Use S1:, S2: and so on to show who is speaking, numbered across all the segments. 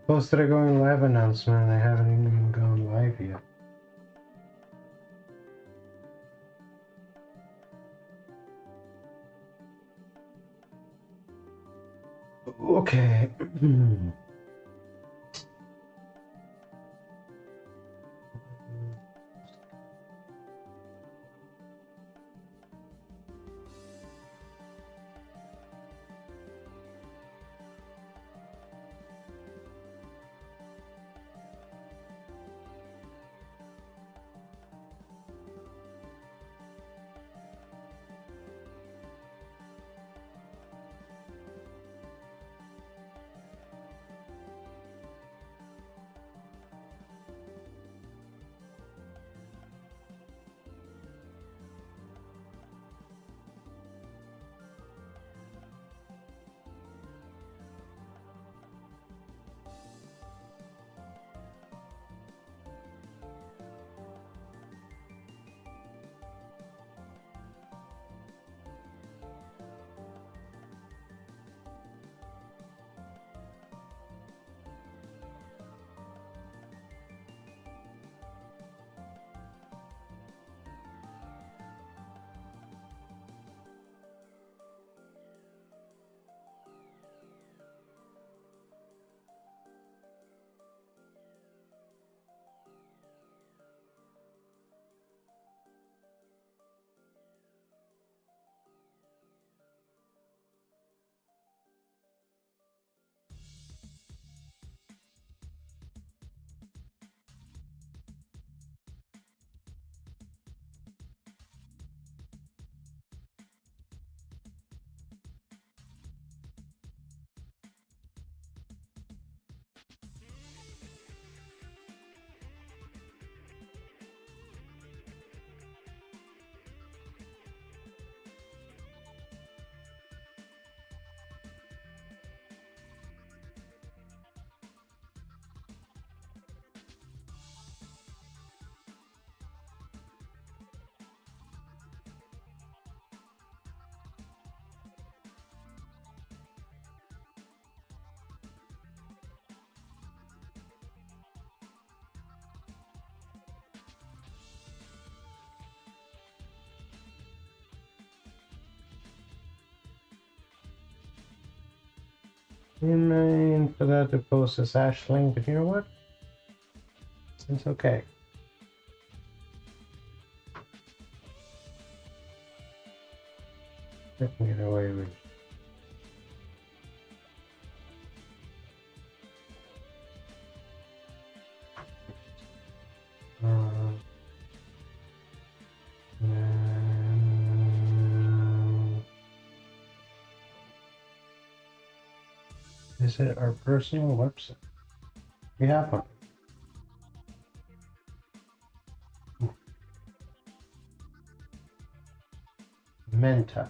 S1: Posted a going live announcement and I haven't even gone live yet. Okay. You mean for that to post a sash link, but you know what? It's okay. I can get away with it. Visit our personal website. We have one. Menta.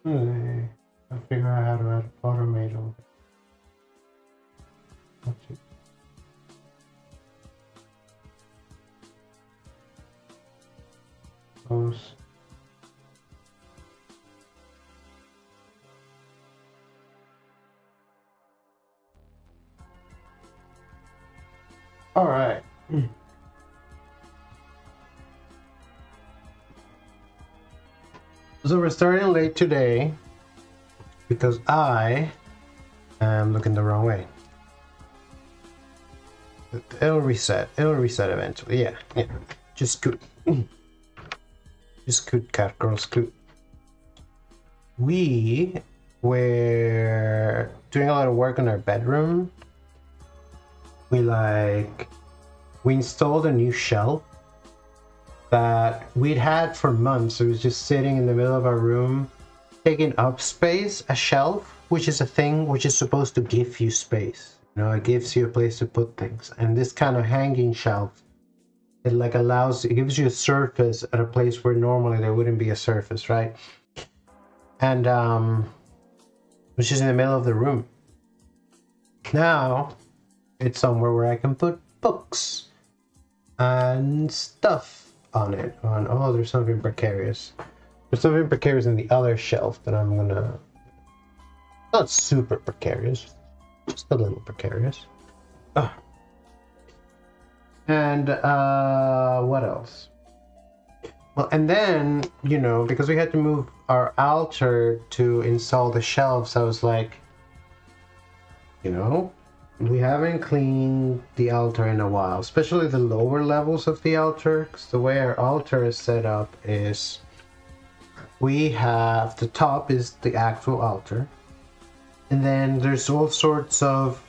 S1: I'll figure out how to add a automate over. Let's see. Close. All right. So we're starting late today because I am looking the wrong way. It'll reset. It'll reset eventually. Yeah. Just scoot. Just scoot, cat girl, scoot. We were doing a lot of work on our bedroom. We installed a new shelf that we'd had for months. It was just sitting in the middle of our room, taking up space. A shelf, which is a thing which is supposed to give you space. You know, it gives you a place to put things. And this kind of hanging shelf, it gives you a surface at a place where normally there wouldn't be a surface, right? And which is in the middle of the room. Now it's somewhere where I can put books and stuff on it. Oh, there's something precarious. There's something precarious in the other shelf that I'm gonna... Not super precarious, just a little precarious. And what else? Well, and then, you know, because we had to move our altar to install the shelves, I was like, you know, we haven't cleaned the altar in a while, especially the lower levels of the altar, because the way our altar is set up is we have the top is the actual altar, and then there's all sorts of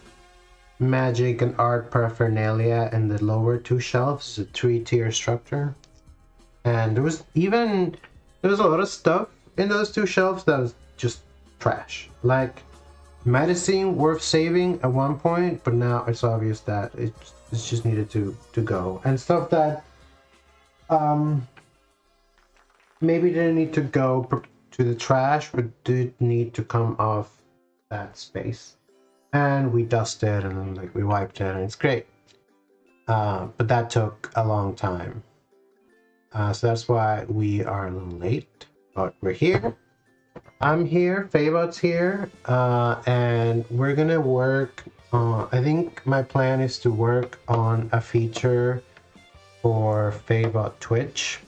S1: magic and art paraphernalia in the lower two shelves. It's a 3-tier structure, and there was a lot of stuff in those two shelves that was just trash. Like, might have seemed worth saving at one point, but now it's obvious that it's just needed to go. And stuff that maybe didn't need to go to the trash, but did need to come off that space. And we dusted and like we wiped it, and it's great. But that took a long time. So that's why we are a little late, but we're here. I'm here, Faebot's here, and we're gonna work on, I think my plan is to work on a feature for Faebot Twitch.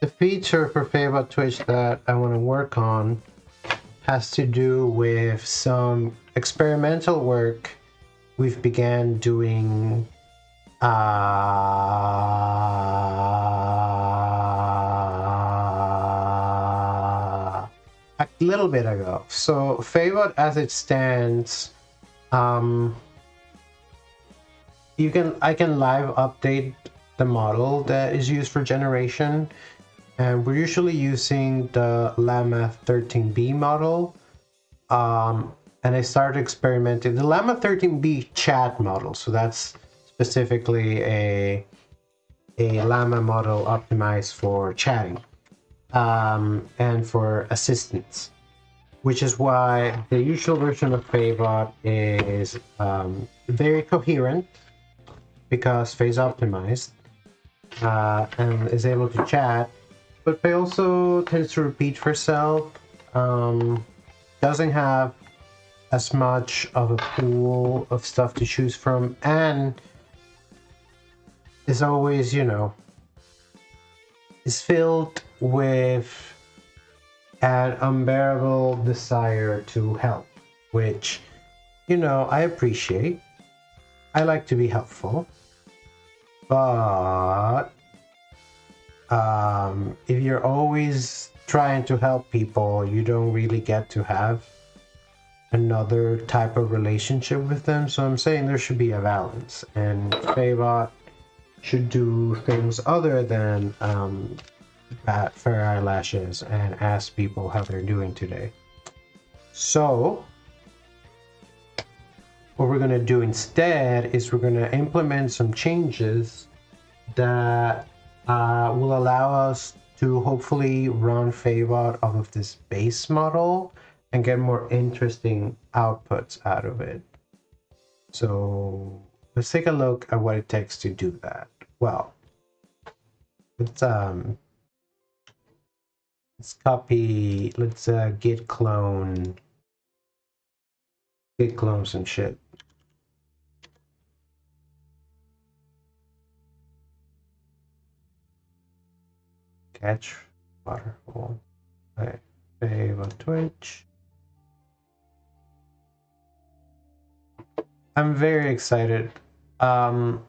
S1: The feature for Faebot Twitch that I want to work on has to do with some experimental work we've began doing a little bit ago. So Faebot as it stands, I can live update the model that is used for generation. And we're usually using the Llama 13B model. And I started experimenting. The Llama 13B chat model. So that's specifically a Llama model optimized for chatting and for assistance. Which is why the usual version of Faebot is very coherent because phase optimized and is able to chat. But Faye also tends to repeat for herself, doesn't have as much of a pool of stuff to choose from, and is always, you know, is filled with an unbearable desire to help, which, you know, I appreciate. I like to be helpful, but if you're always trying to help people, you don't really get to have another type of relationship with them. So I'm saying there should be a balance, and Faebot should do things other than bat for eyelashes and ask people how they're doing today. So what we're going to do instead is we're going to implement some changes that will allow us to hopefully run Faebot off of this base model and get more interesting outputs out of it. So let's take a look at what it takes to do that. Well, let's copy, let's git clone some shit. Catch waterfall. Okay, save on Twitch. I'm very excited. You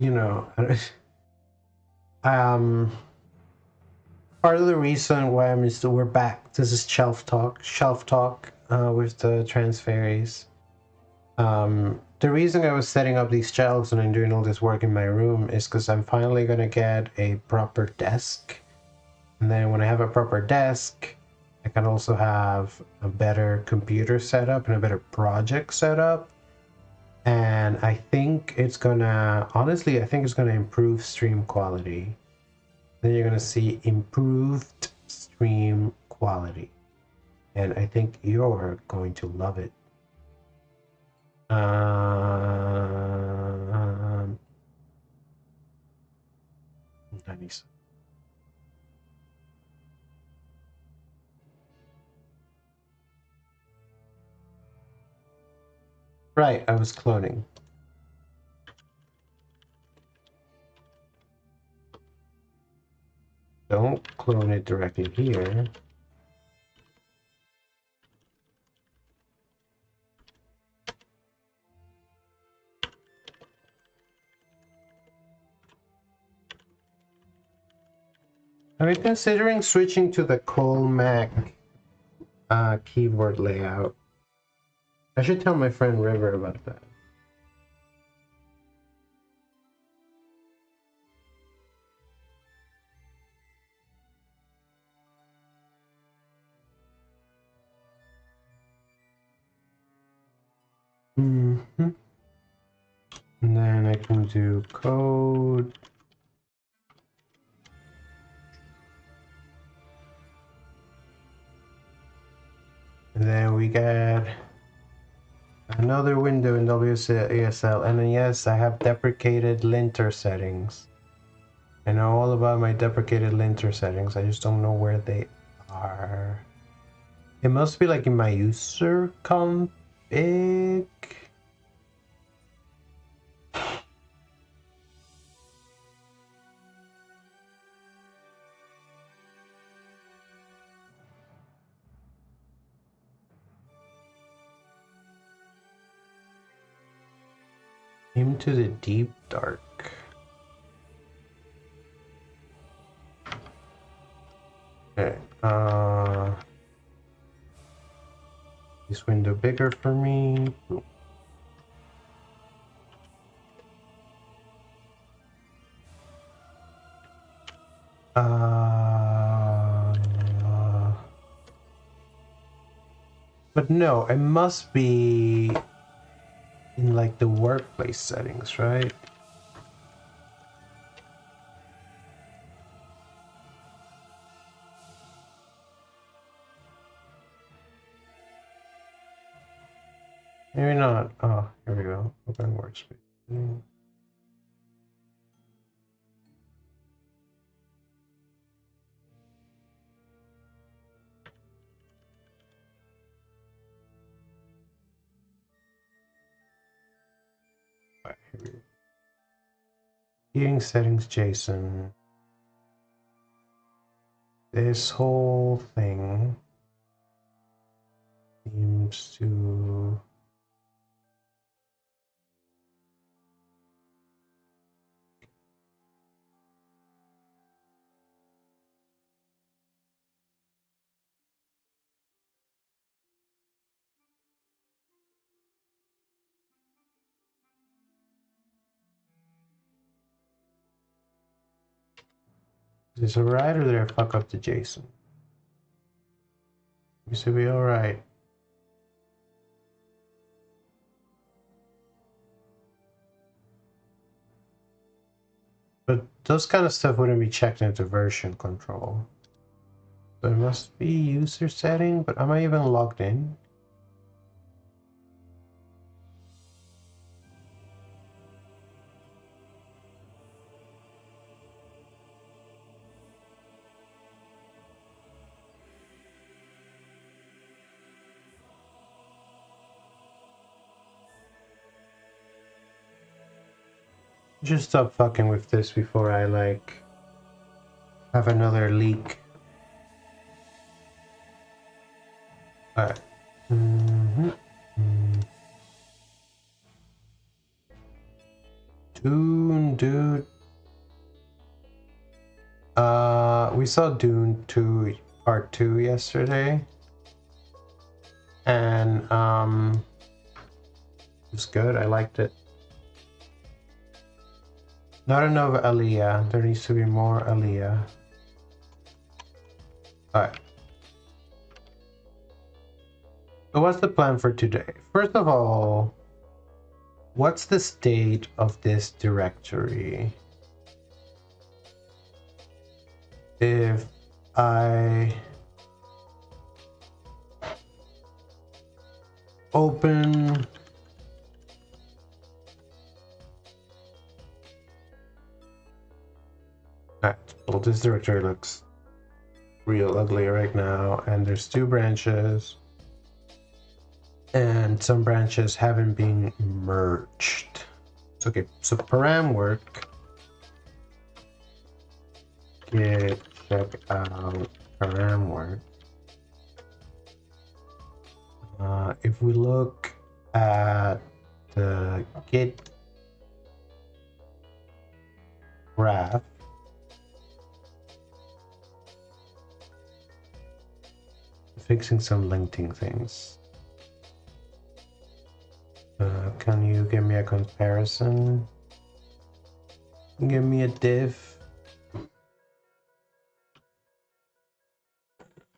S1: know, part of the reason why we're back. This is shelf talk with the transfaeries. The reason I was setting up these shelves and I'm doing all this work in my room is because I'm finally gonna get a proper desk. And then when I have a proper desk, I can also have a better computer setup and a better project setup. And I think it's gonna, honestly, I think it's gonna improve stream quality. Then you're gonna see improved stream quality. And I think you're going to love it. Nice. Right, I was cloning. Don't clone it directly here. Are you considering switching to the Mac keyboard layout? I should tell my friend River about that. Mm-hmm. And then I can do code. And then we got another window in WSL. And then yes, I have deprecated linter settings. I know all about my deprecated linter settings. I just don't know where they are. It must be like in my user config. Into the deep dark. Okay. This window bigger for me. But no, it must be in like the workplace settings, right? Maybe not. Oh, here we go. Open workspace. Right, here we go. Heating settings, JSON. This whole thing seems to Is this alright or did I fuck up the JSON? We should be alright. But those kind of stuff wouldn't be checked into version control. So it must be user setting, but am I even logged in? Just stop fucking with this before I like have another leak. Alright. Dune, dude. We saw Dune 2 Part 2 yesterday. And it was good. I liked it. Not enough Aliyah. There needs to be more Aliyah. Alright. So what's the plan for today? First of all, what's the state of this directory? If I open well, this directory looks real ugly right now, and there's 2 branches, and some branches haven't been merged. It's okay. So param work, git check out param work. If we look at the git graph, fixing some linting things. Can you give me a comparison? Give me a diff.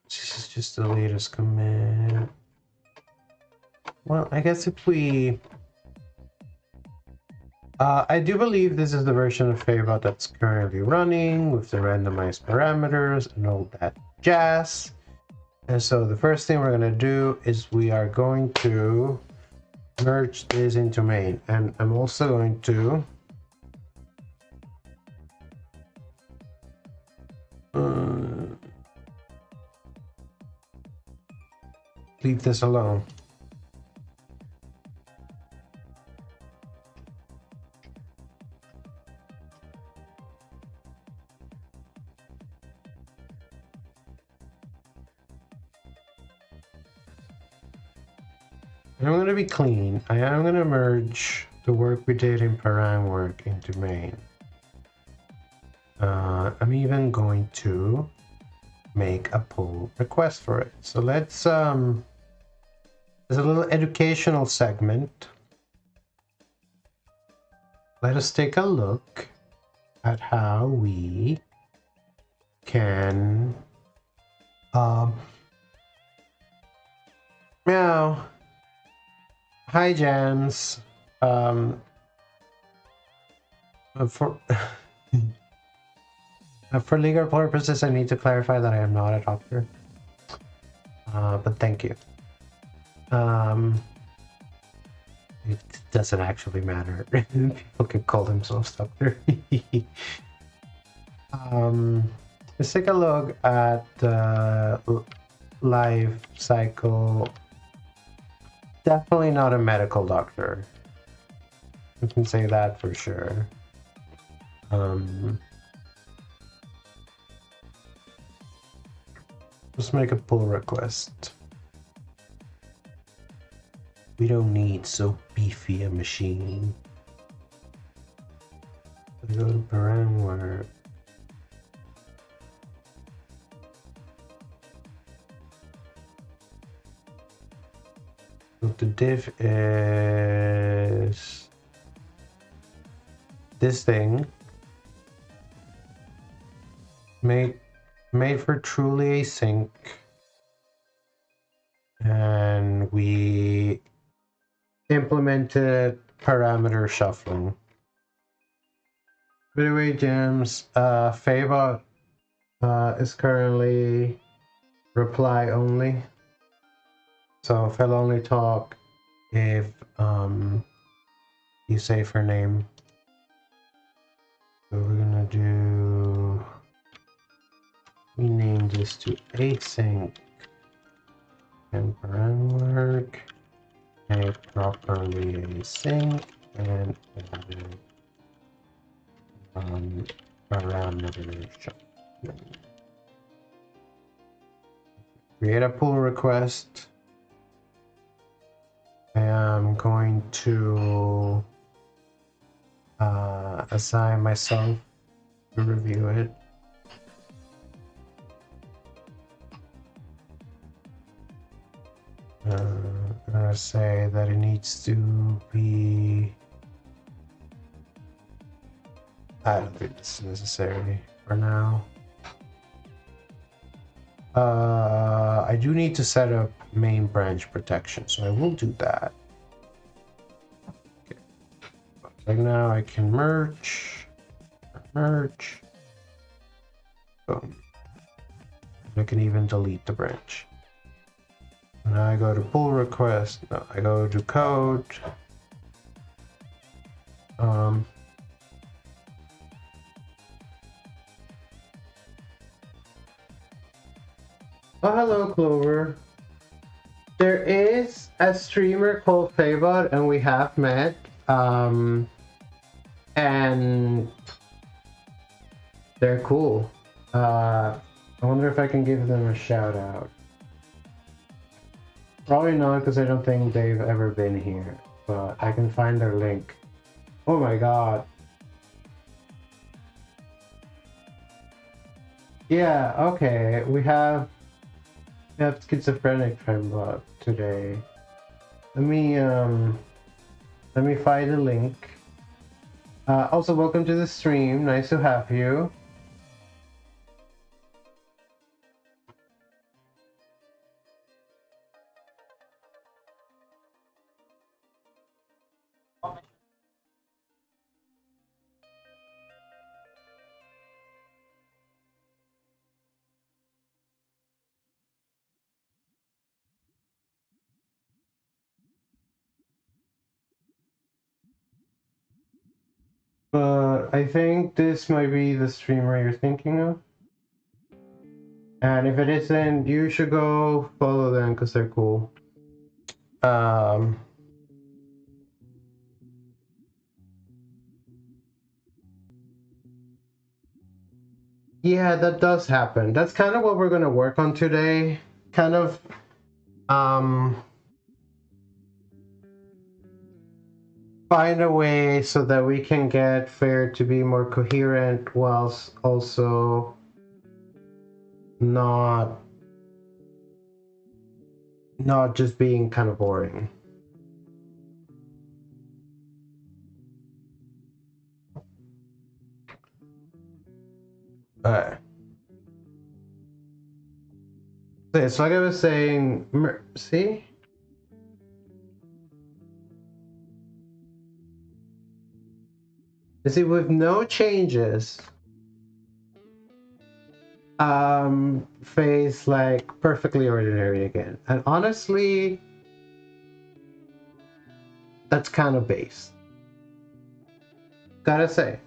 S1: This is just the latest commit. Well, I guess if we... I do believe this is the version of Faebot that's currently running with the randomized parameters and all that jazz. And so the first thing we're going to do is we are going to merge this into main. And I'm also going to leave this alone. I'm going to be clean. I am going to merge the work we did in param work into main. I'm even going to make a pull request for it. So let's, there's a little educational segment. Let us take a look at how we can, meow. Hi, Jans. For for legal purposes, I need to clarify that I am not a doctor. But thank you. It doesn't actually matter. People can call themselves doctor. Let's take a look at the life cycle. Definitely not a medical doctor. I can say that for sure. Let's make a pull request. We don't need so beefy a machine. Go to param work. So the diff is this thing. Made for truly async. And we implemented parameter shuffling. By the way, James, Faebot is currently reply only. So if I'll only talk if you say her name. So we're gonna do, we name this to async and framework, a properly async and added parameter. Create a pull request. I'm going to assign myself to review it. I'm gonna say that it needs to be, I don't think this is necessary for now. I do need to set up main branch protection, so I will do that. Okay. Like now I can merge. Boom. I can even delete the branch. Now I go to pull request. No, I go to code. Oh, hello, Clover. There is a streamer called Faebot, and we have met. And they're cool. I wonder if I can give them a shout out. Probably not, because I don't think they've ever been here. But I can find their link. Oh my god. Yeah, okay. We have schizophrenic Faebot today. Let me find the link. Also, welcome to the stream. Nice to have you. But I think this might be the streamer you're thinking of. And if it isn't, you should go follow them because they're cool. Yeah, that does happen. That's kind of what we're going to work on today. Kind of find a way so that we can get Fair to be more coherent whilst also not just being kind of boring. It's like I was saying, see? You see, with no changes, Faye's like perfectly ordinary again. And honestly, that's kind of base. Gotta say,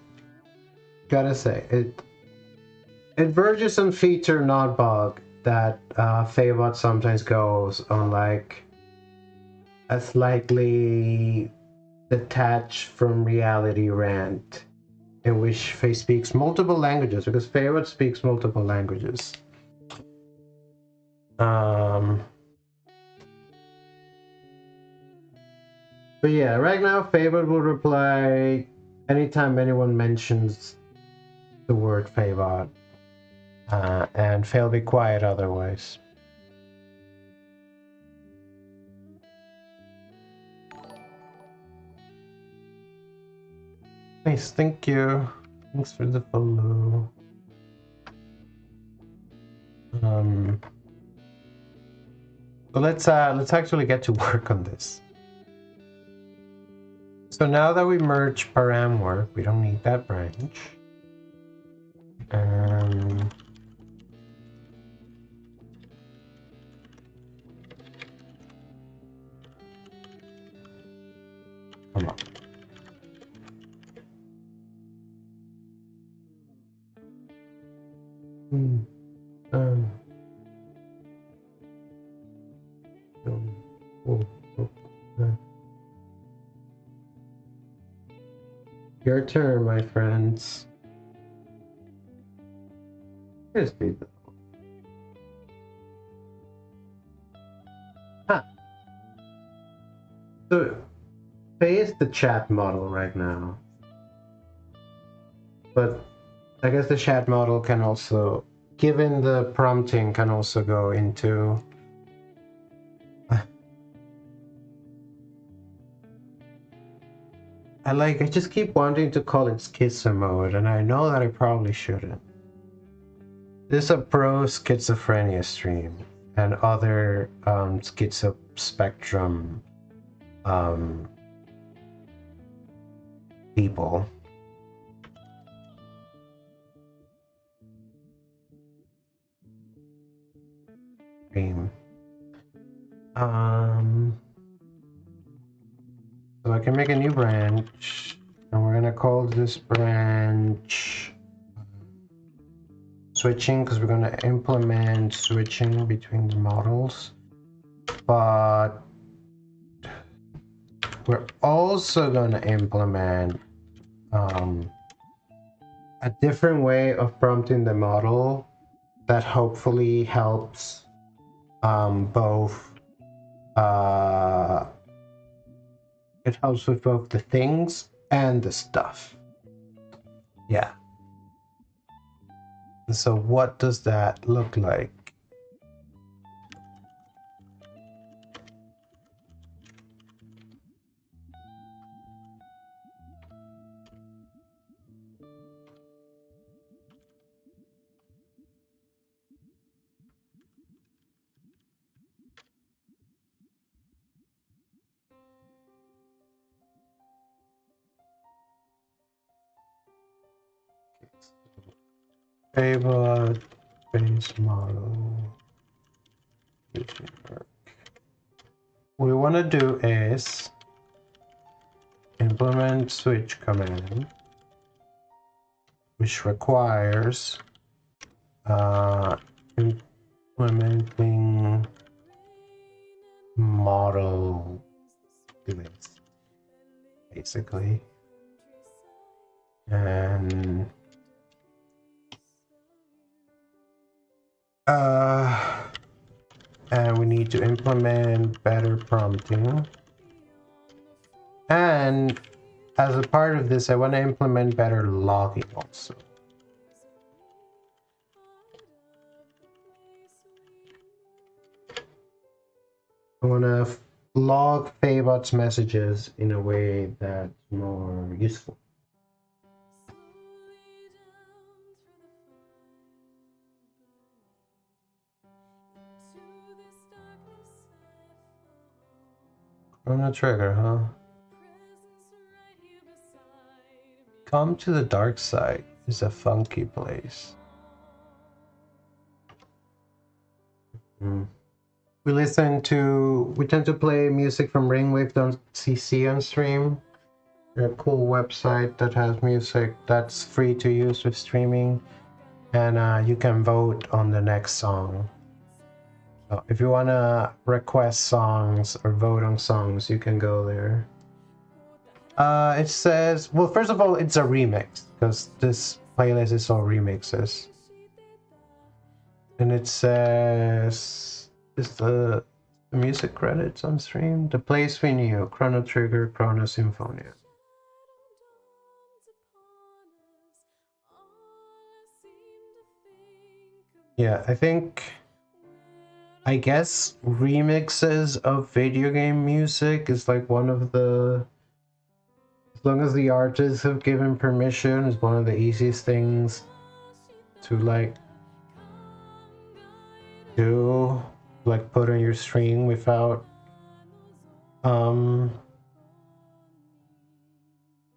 S1: it verges on feature not bug that Faebot sometimes goes on, like a slightly detached from reality rant in which Faye speaks multiple languages, because Faebot speaks multiple languages. But yeah, right now Faebot will reply anytime anyone mentions the word Faebot, and Faye will be quiet otherwise. Nice, thank you. Thanks for the follow. So let's actually get to work on this. So now that we merge param work, we don't need that branch. Um, come on. Hmm. Um, oh, oh, uh. Your turn, my friends. Here's the ah. So Faye is the chat model right now, but I guess the chat model can also, given the prompting, can also go into. I just keep wanting to call it schizo mode, and I know that I probably shouldn't. This is a pro schizophrenia stream and other schizo spectrum people. Stream. So I can make a new branch, and we're gonna call this branch switching, because we're gonna implement switching between the models. But we're also gonna implement a different way of prompting the model that hopefully helps both it helps with both the things and the stuff. Yeah. So what does that look like? Faebot base model. What we want to do is implement switch command, which requires implementing model limits, basically, and we need to implement better prompting. And as a part of this, I want to implement better logging also. I want to log Faebot's messages in a way that's more useful. Chrono Trigger, huh? Come to the dark side is a funky place. We tend to play music from ringwave.cc on stream. They're a cool website that has music that's free to use with streaming, and you can vote on the next song. So if you want to request songs or vote on songs, you can go there. It says, well, first of all, it's a remix, because this playlist is all remixes. And it says, is the music credits on stream? The Place We Knew, Chrono Trigger, Chrono Symphonia. Yeah, I guess remixes of video game music is like one of the, as long as the artists have given permission, is one of the easiest things to like do, like put on your stream without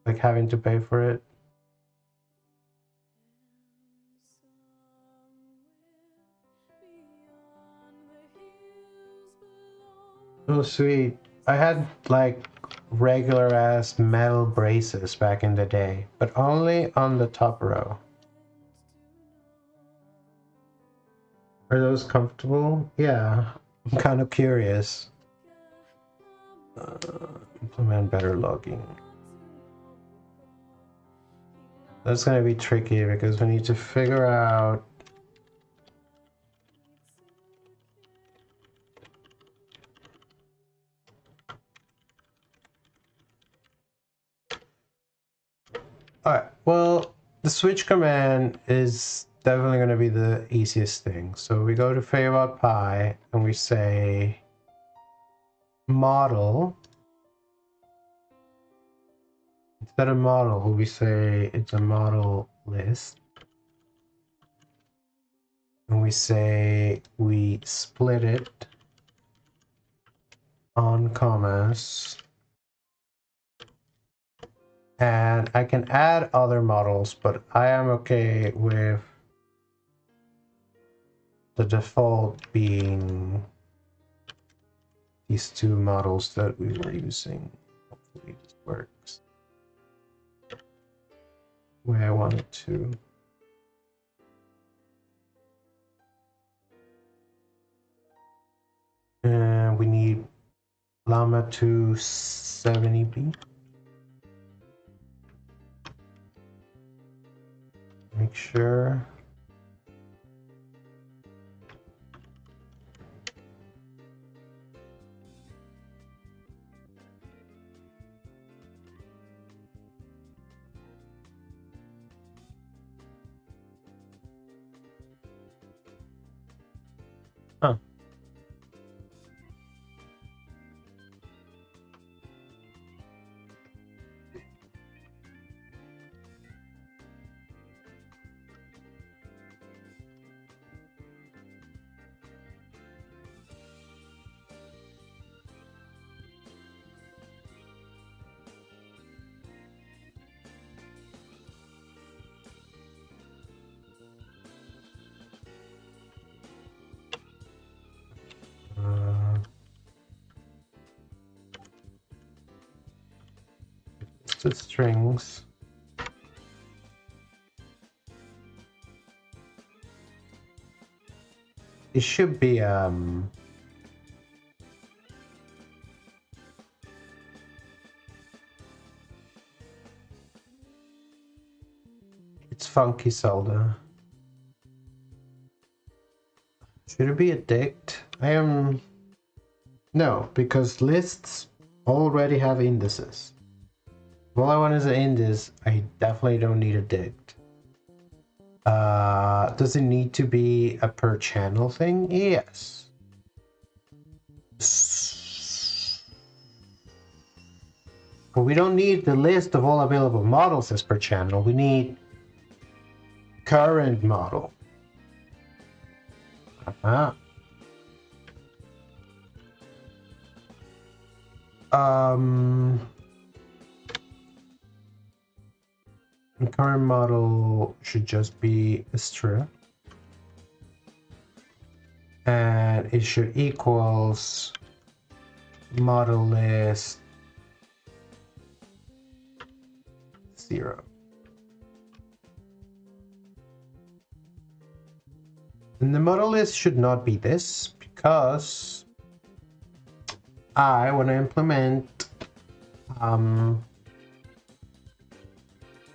S1: like having to pay for it. Oh, sweet. I had like regular ass metal braces back in the day, but only on the top row. Are those comfortable? Yeah, I'm kind of curious. Implement better logging. That's gonna be tricky because we need to figure out Alright, well, the switch command is definitely going to be the easiest thing. So we go to Faebot Pi and we say model. Instead of model, we say it's a model list. And we say we split it on commas. And I can add other models, but I am okay with the default being these two models that we were using. Hopefully this works the way I want it to. And we need llama 270b. Make sure. Huh. The strings. It should be it's funky Zelda. Should it be a dict? No, because lists already have indices. All I want is an index. I definitely don't need a dict. Does it need to be a per channel thing? Yes. But we don't need the list of all available models as per channel. We need current model. The current model should just be a string, and it should equals model list 0. And the model list should not be this because I want to implement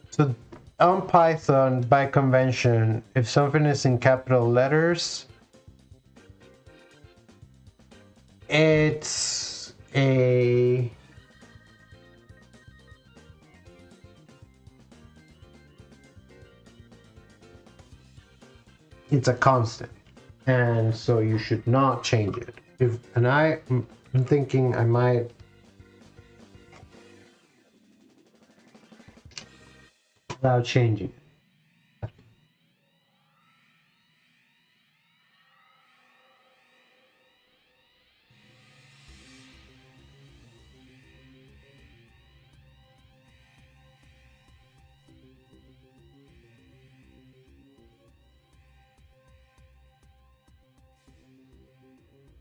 S1: so on Python, by convention, if something is in capital letters, it's a constant, and so you should not change it. I'm thinking I might allow changing it.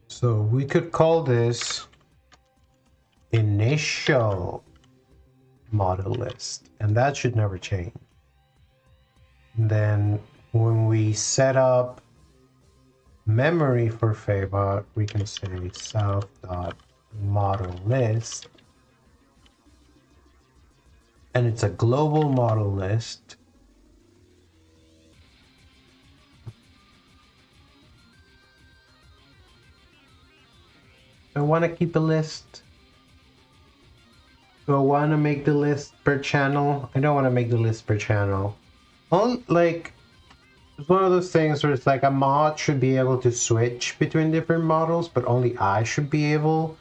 S1: So we could call this initial model list, and that should never change. And then when we set up memory for Faebot, we can say self.model list, and it's a global model list. I want to keep a list. Do I want to make the list per channel? I don't want to make the list per channel. Only, like, it's one of those things where it's like a mod should be able to switch between different models, but only I should be able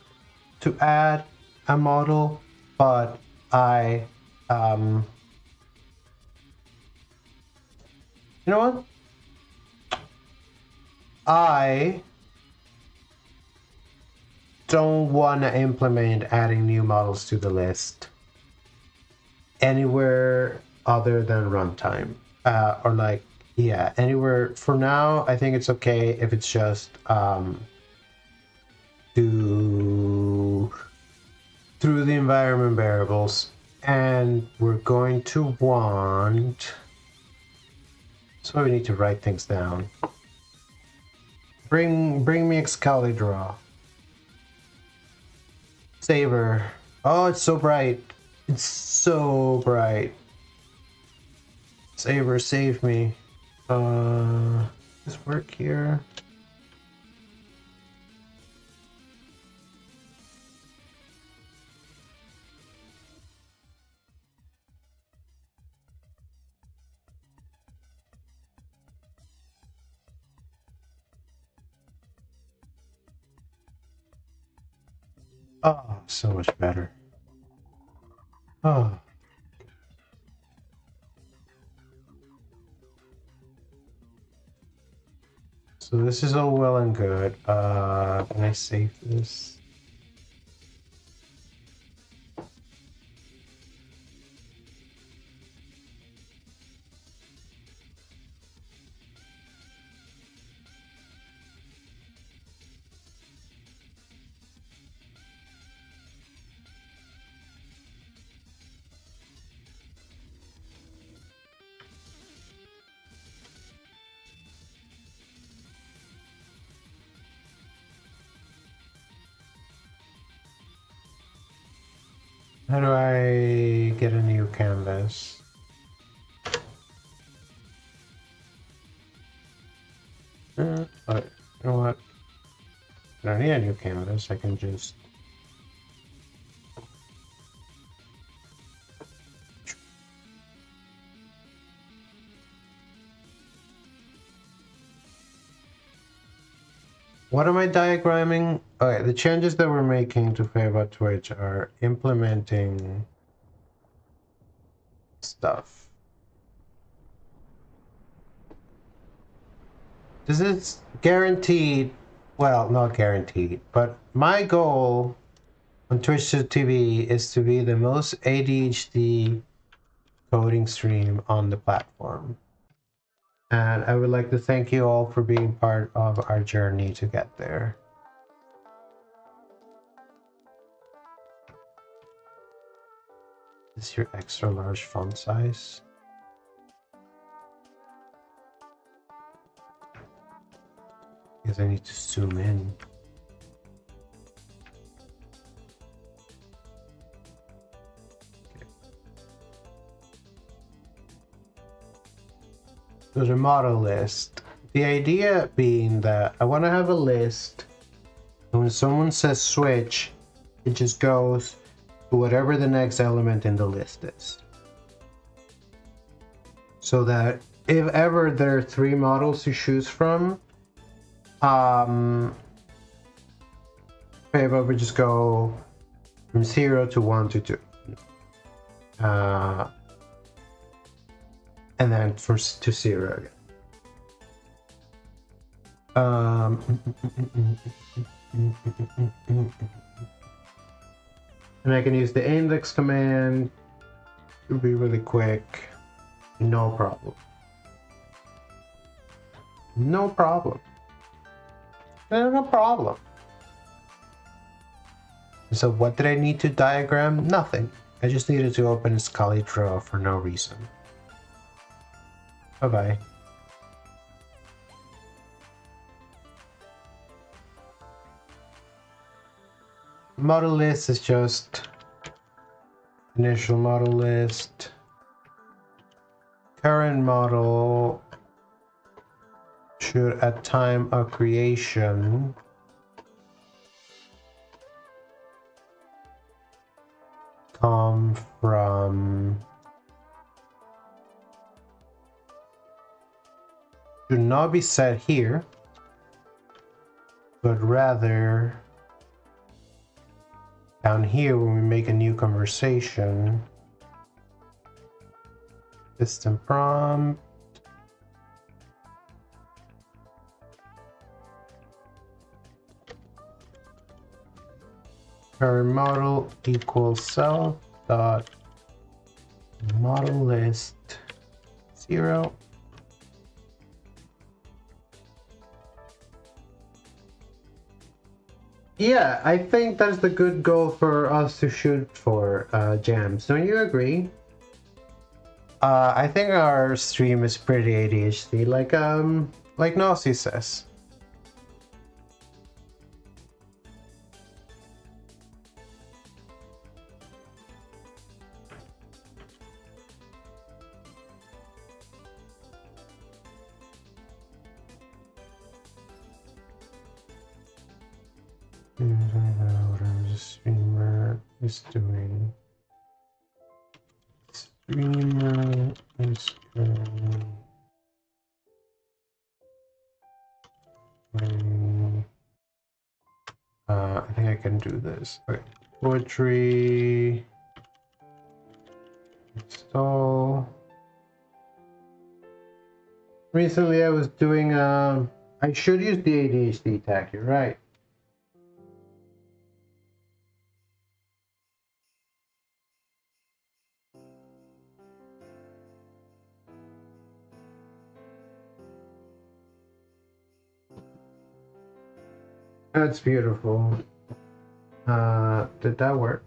S1: to add a model. But you know what? I don't want to implement adding new models to the list anywhere other than runtime, or like, yeah, anywhere. For now, I think it's okay if it's just through the environment variables, and we're going to want. That's why we need to write things down. Bring me Excalibur. Saber. Oh, it's so bright. It's so bright. Saber, save me. Does this work here? Oh, so much better. Oh. So this is all well and good. Can I save this? How do I get a new canvas? But you know what? I don't need a new canvas. I can just what am I diagramming? Okay, the changes that we're making to Faebot Twitch are implementing stuff. This is guaranteed, well, not guaranteed, but my goal on Twitch TV is to be the most ADHD coding stream on the platform. And I would like to thank you all for being part of our journey to get there. Is your extra large font size? Because I need to zoom in. There's a model list. The idea being that I want to have a list, and when someone says switch, it just goes to whatever the next element in the list is. So that if ever there are 3 models to choose from, Faebot would just go from 0 to 1 to 2. And then to 0 again. And I can use the index command to be really quick. No problem. No problem. No problem. So what did I need to diagram? Nothing. I just needed to open Scully draw for no reason. Bye-bye. Model list is just initial model list. Current model should at time of creation come from, should not be set here, but rather down here when we make a new conversation. System prompt. Current model equals self dot model list 0. Yeah, I think that's the good goal for us to shoot for, Jams. Don't you agree? I think our stream is pretty ADHD, like Nosy says. Whatever the streamer is doing. Streamer is going. I think I can do this. Okay. Poetry. Install. Recently I was doing, I should use the ADHD tag, you're right. That's beautiful. Did that work?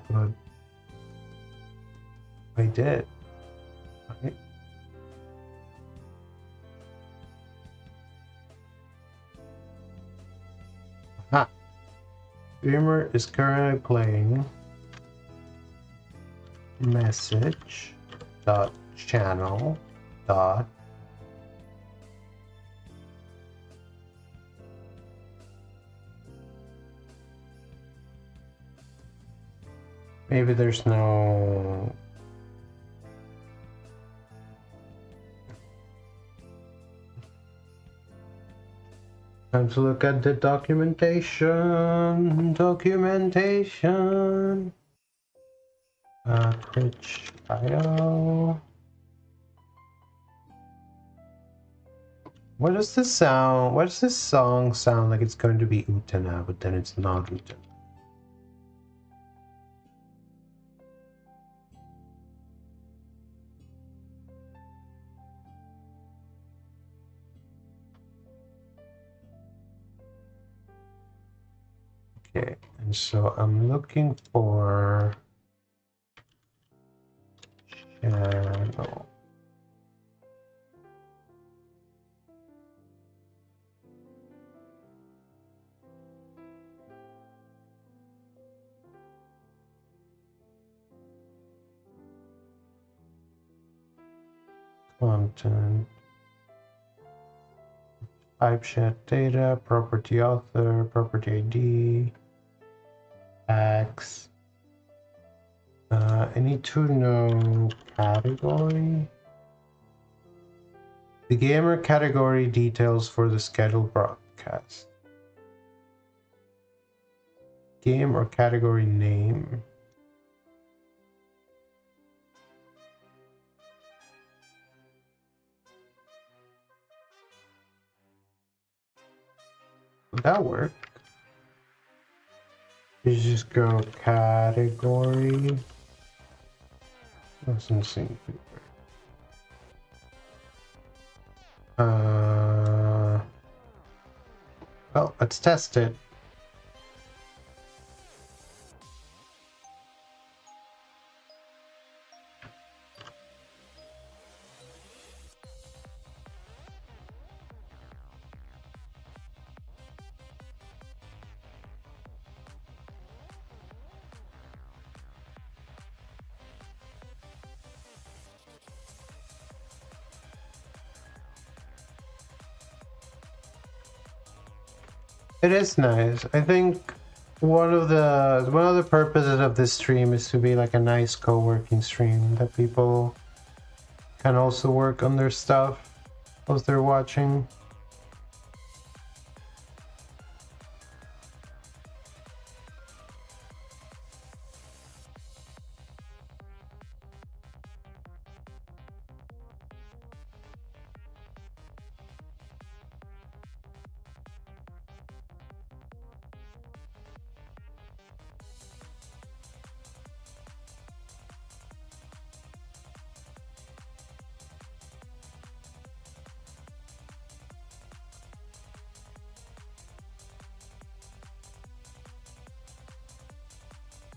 S1: But I did. Okay. Aha. Streamer is currently playing message dot channel dot maybe there's no time to look at the documentation. Twitch.io. What does this sound? What does this song sound like? It's going to be Utena, but then it's not Utena. Okay, and so I'm looking for channel. Content. Type chat data, property author, property ID, tags. I need to know category. The gamer category details for the scheduled broadcast. Game or category name. Would that work? You just go category. Doesn't seem to work. Well, let's test it. It is nice. I think one of the purposes of this stream is to be like a nice co-working stream that people can also work on their stuff as they're watching.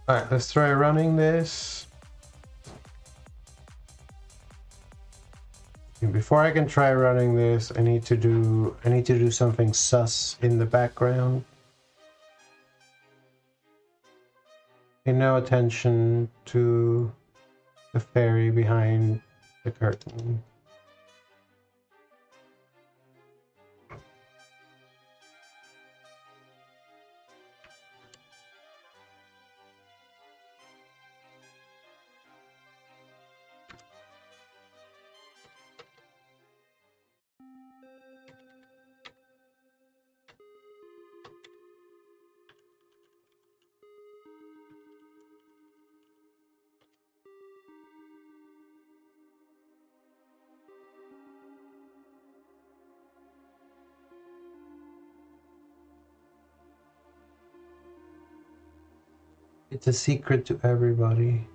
S1: Alright, let's try running this. And before I can try running this, I need to do something sus in the background. Pay no attention to the fairy behind the curtain. It's a secret to everybody.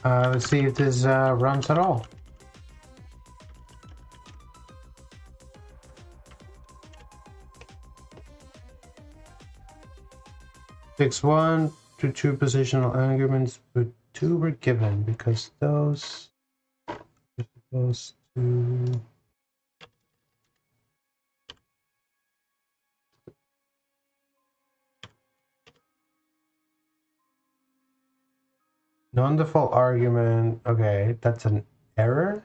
S1: Let's see if this runs at all. Fix 1 to 2 positional arguments, but 2 were given because those are supposed to. Non-default argument. Okay, that's an error.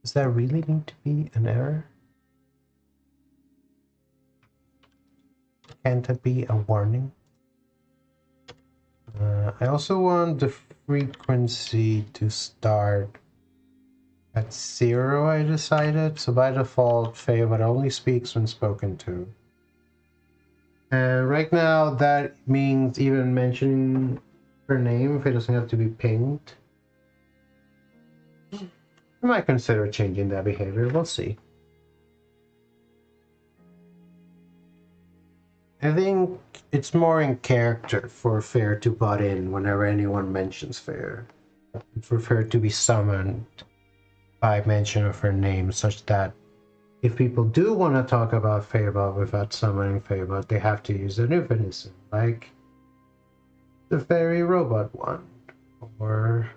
S1: Does that really need to be an error? Can't it be a warning? I also want the frequency to start at 0, I decided. So by default, Faebot only speaks when spoken to. And right now, that means even mentioning her name if it doesn't have to be pinged. I might consider changing that behavior. We'll see. I think it's more in character for Fair to butt in whenever anyone mentions Fair. For Fair to be summoned by mention of her name, such that if people do want to talk about Faebot without summoning Faebot, they have to use a euphemism, like the fairy robot one, or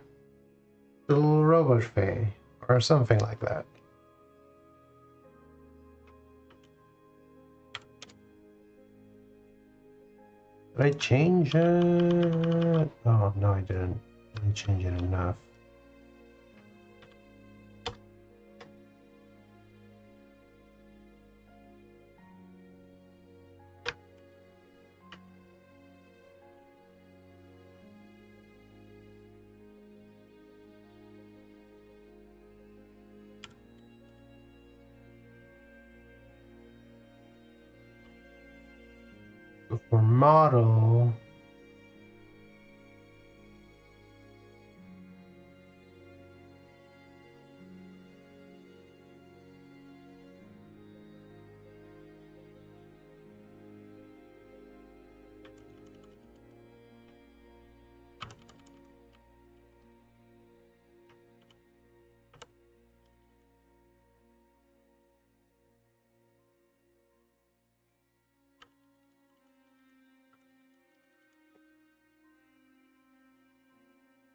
S1: the little robot fae, or something like that. Did I change it? Oh, no, I didn't. I didn't change it enough. For model,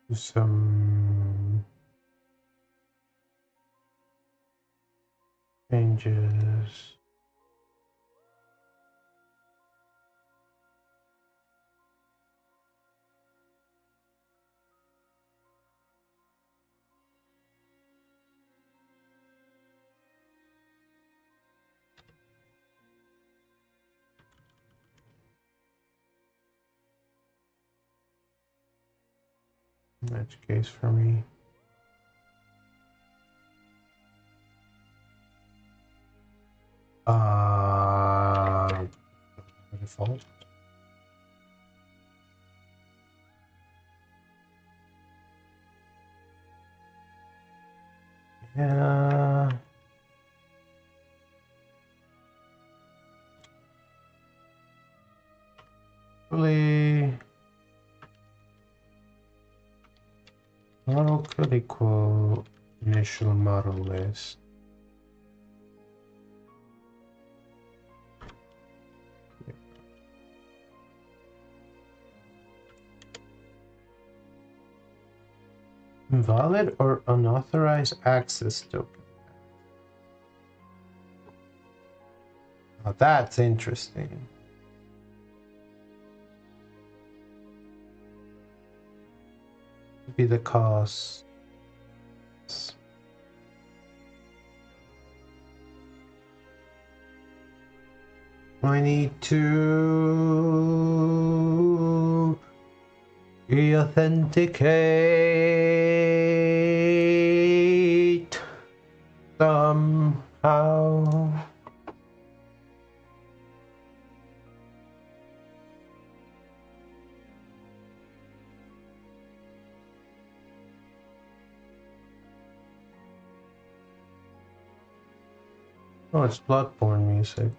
S1: do some changes. Match case for me. Default. Yeah. Really, model could equal initial model list. Invalid or unauthorized access token. Now that's interesting. Be the cause. I need to reauthenticate somehow. Oh, it's Bloodborne music.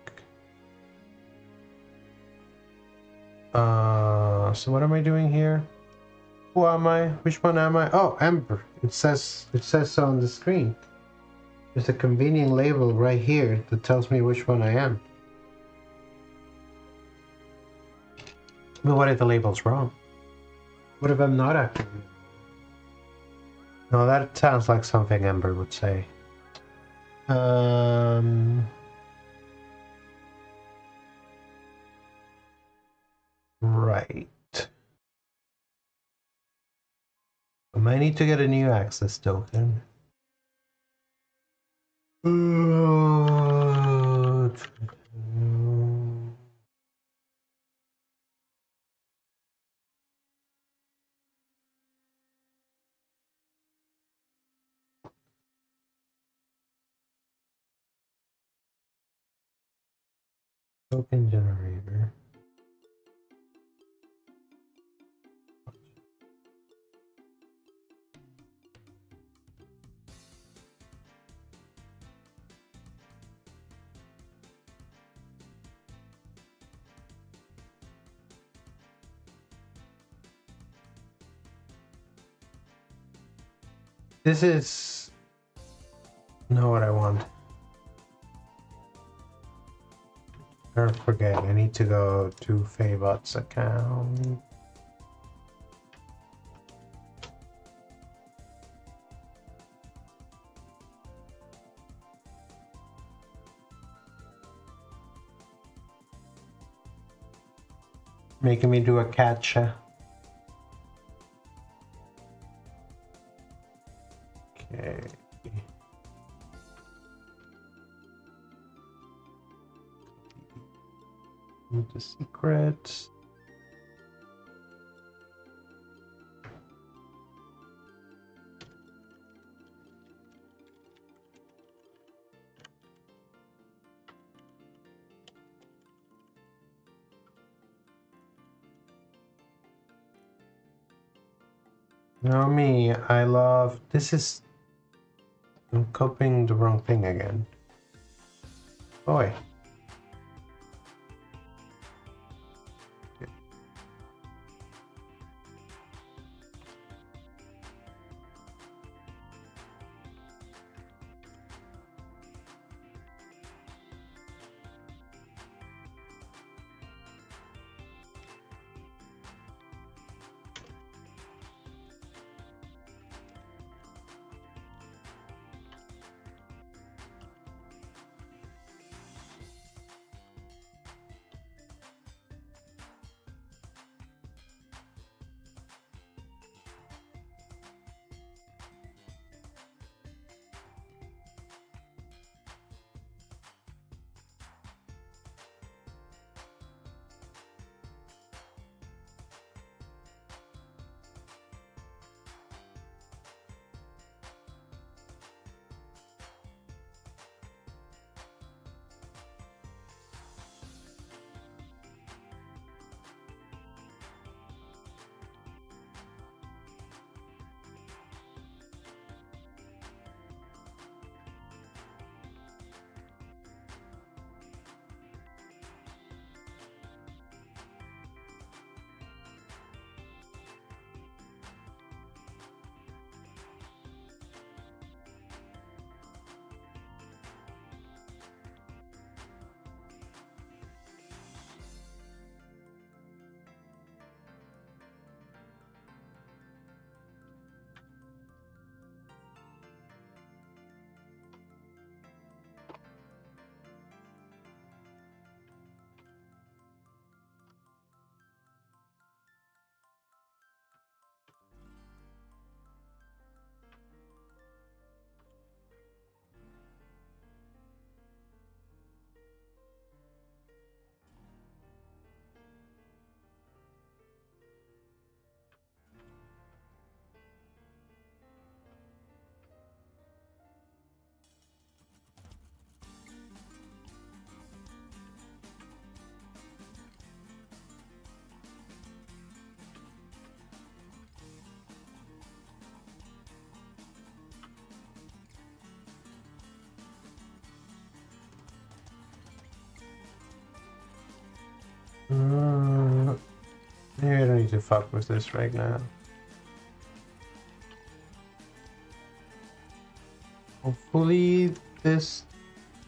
S1: So what am I doing here? Who am I? Which one am I? Oh, Ember. It says so on the screen. There's a convenient label right here that tells me which one I am. But what if the label's wrong? What if I'm not activating? No, that sounds like something Ember would say. Right. I might need to get a new access token. Token generator. This is not what I want. I forget, I need to go to Faebot's account. Making me do a catch. Okay. The secrets. Now me, I love this is I'm copying the wrong thing again. Boy. Maybe I don't need to fuck with this right now. Hopefully this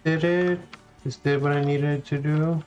S1: did it. This did what I needed it to do.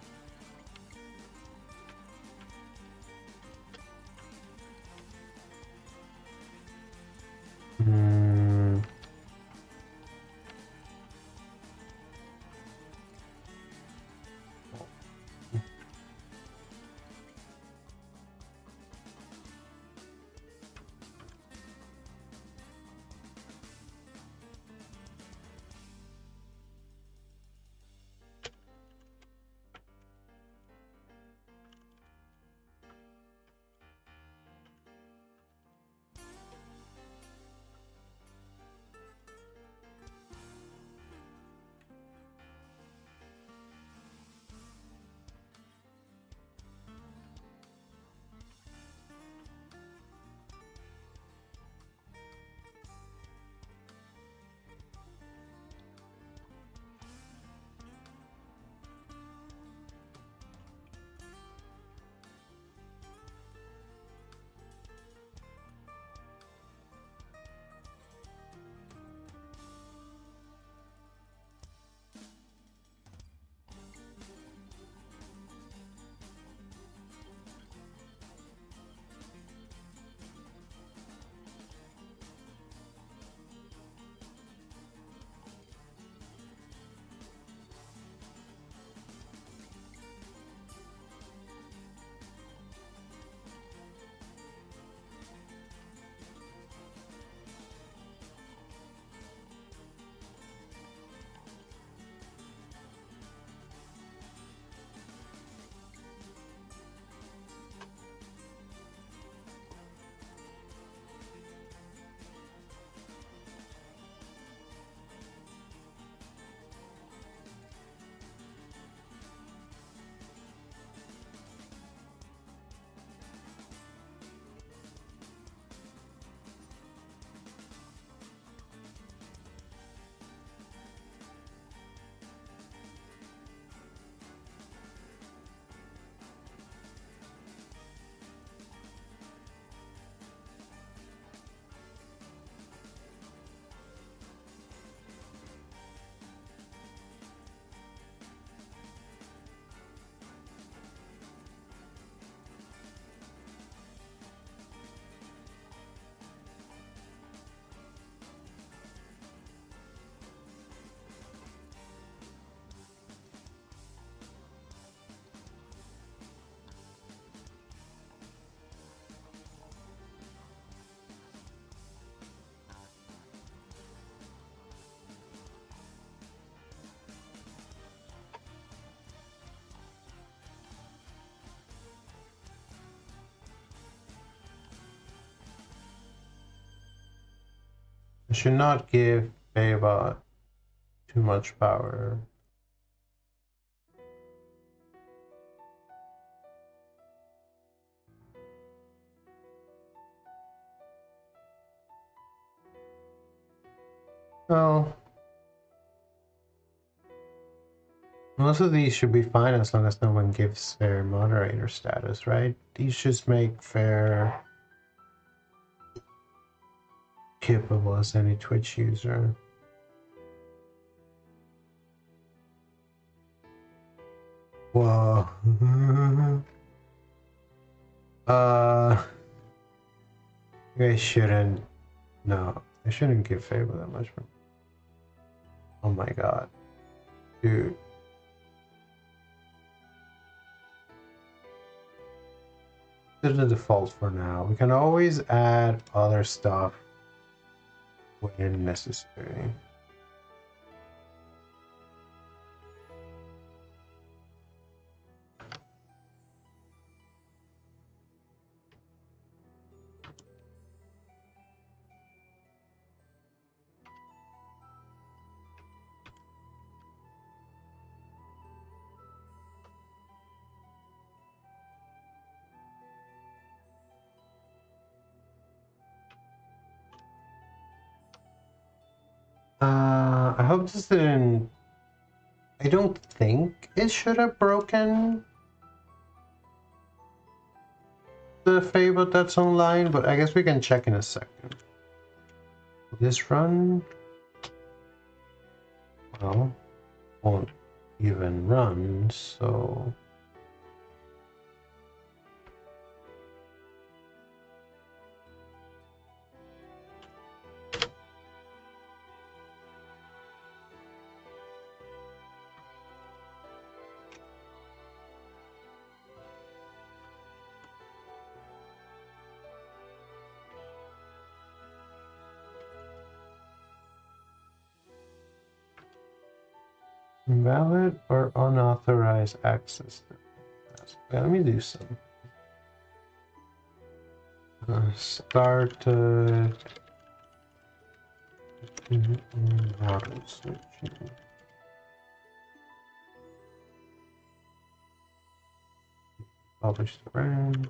S1: I should not give Faebot too much power. Well, most of these should be fine as long as no one gives fair moderator status, right? These just make fair capable as any Twitch user. Whoa. I shouldn't. No, I shouldn't give Faebot that much. Oh my god. Dude. This is the default for now. We can always add other stuff when necessary. I hope this didn't... I don't think it should have broken the Faebot that's online, but I guess we can check in a second. Will this run? Well, won't even run, so... Invalid or unauthorized access. Let me do some. Started model switching. Publish the branch.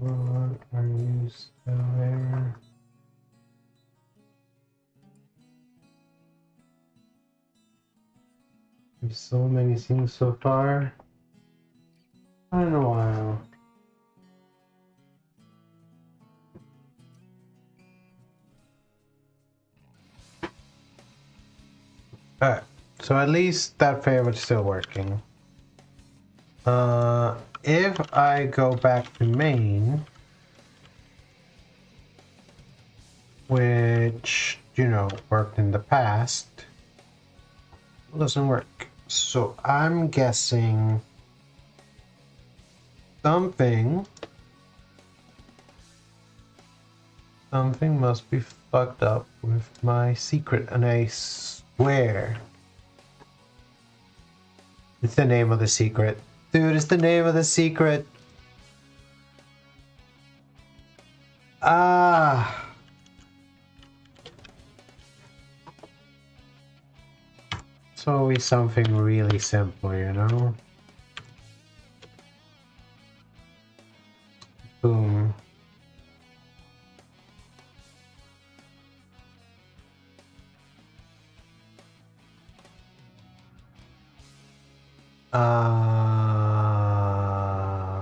S1: What are you still there? There's so many things so far. I don't know why. Alright, so at least that favorite is still working. If I go back to main, which, you know, worked in the past, it doesn't work. So I'm guessing something must be fucked up with my secret, and I swear it's the name of the secret. Dude, it's the name of the secret. Ah. It's always something really simple, you know? Boom.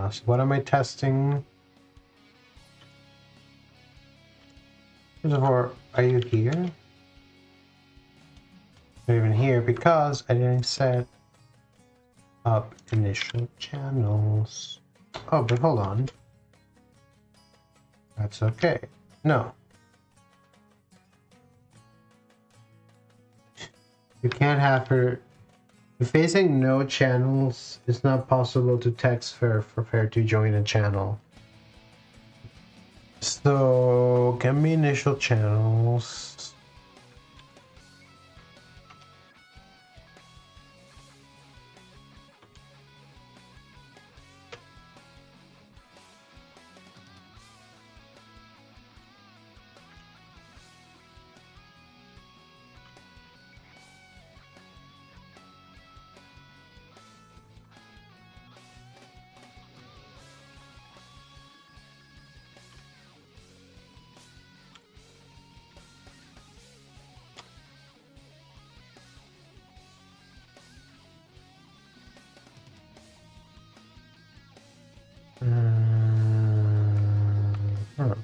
S1: So what am I testing? First of all, are you here? Not even here because I didn't set up initial channels. Oh, but hold on. That's okay. No. You can't have her If facing no channels, it's not possible to text for Fair to join a channel. So, give me initial channels. Huh. Of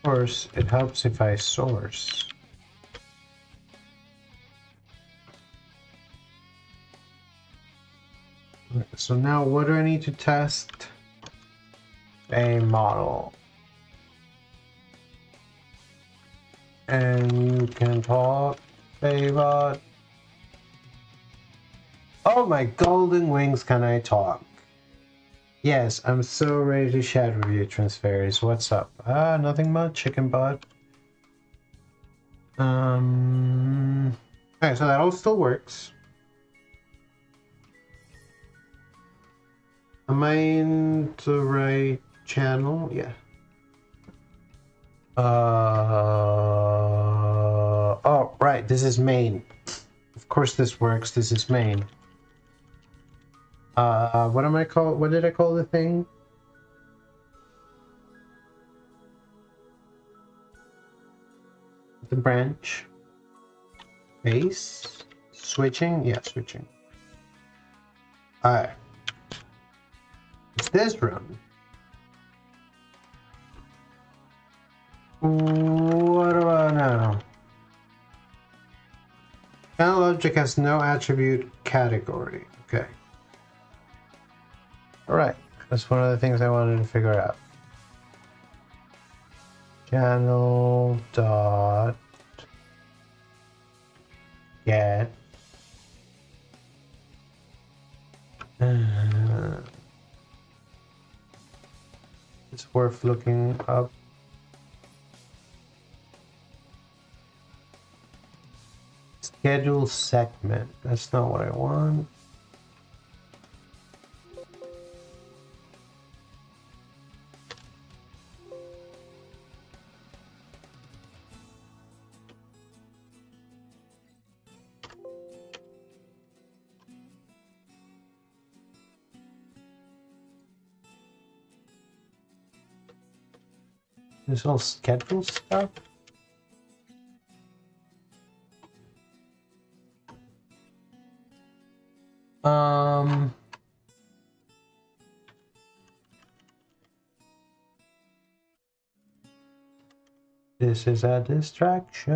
S1: course, it helps if I source. So now what do I need to test? A model. And you can talk, Faebot. Oh my golden wings, can I talk? Yes, I'm so ready to chat with you, transfaeries. What's up? Nothing much, chicken butt. Okay, so that all still works. Am I in the right channel? Yeah. Oh, right, this is main. Of course this works, this is main. What did I call the thing? The branch. Base? Switching? Yeah, switching. Alright. It's this run. What about now? Channel object has no attribute category. Okay. Alright. That's one of the things I wanted to figure out. Channel dot get it's worth looking up. Schedule segment. That's not what I want. This all schedule stuff. This is a distraction.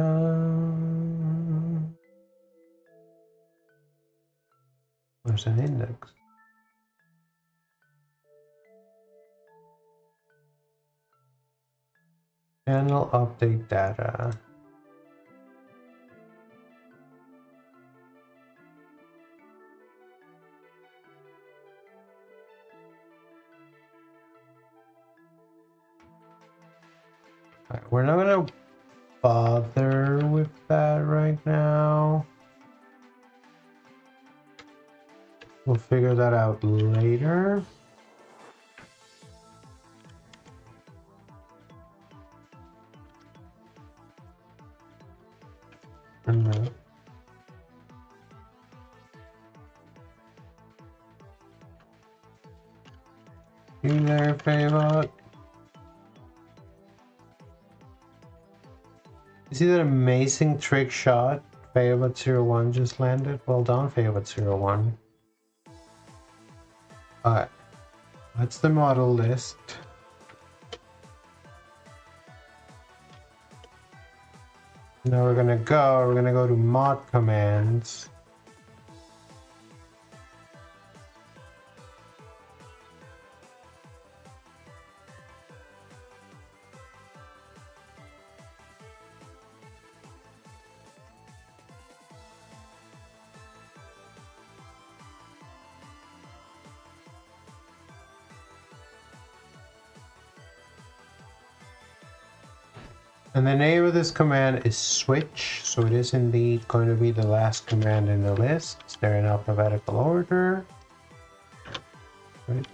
S1: There's an index. Channel update data. Right, we're not gonna bother with that right now. We'll figure that out later. And you there, Faebot? You see that amazing trick shot Faebot01 just landed? Well done, Faebot01. Alright, that's the model list. Now we're gonna go to mod commands. And the name of this command is switch, so it is indeed going to be the last command in the list. They're in alphabetical order. Switch.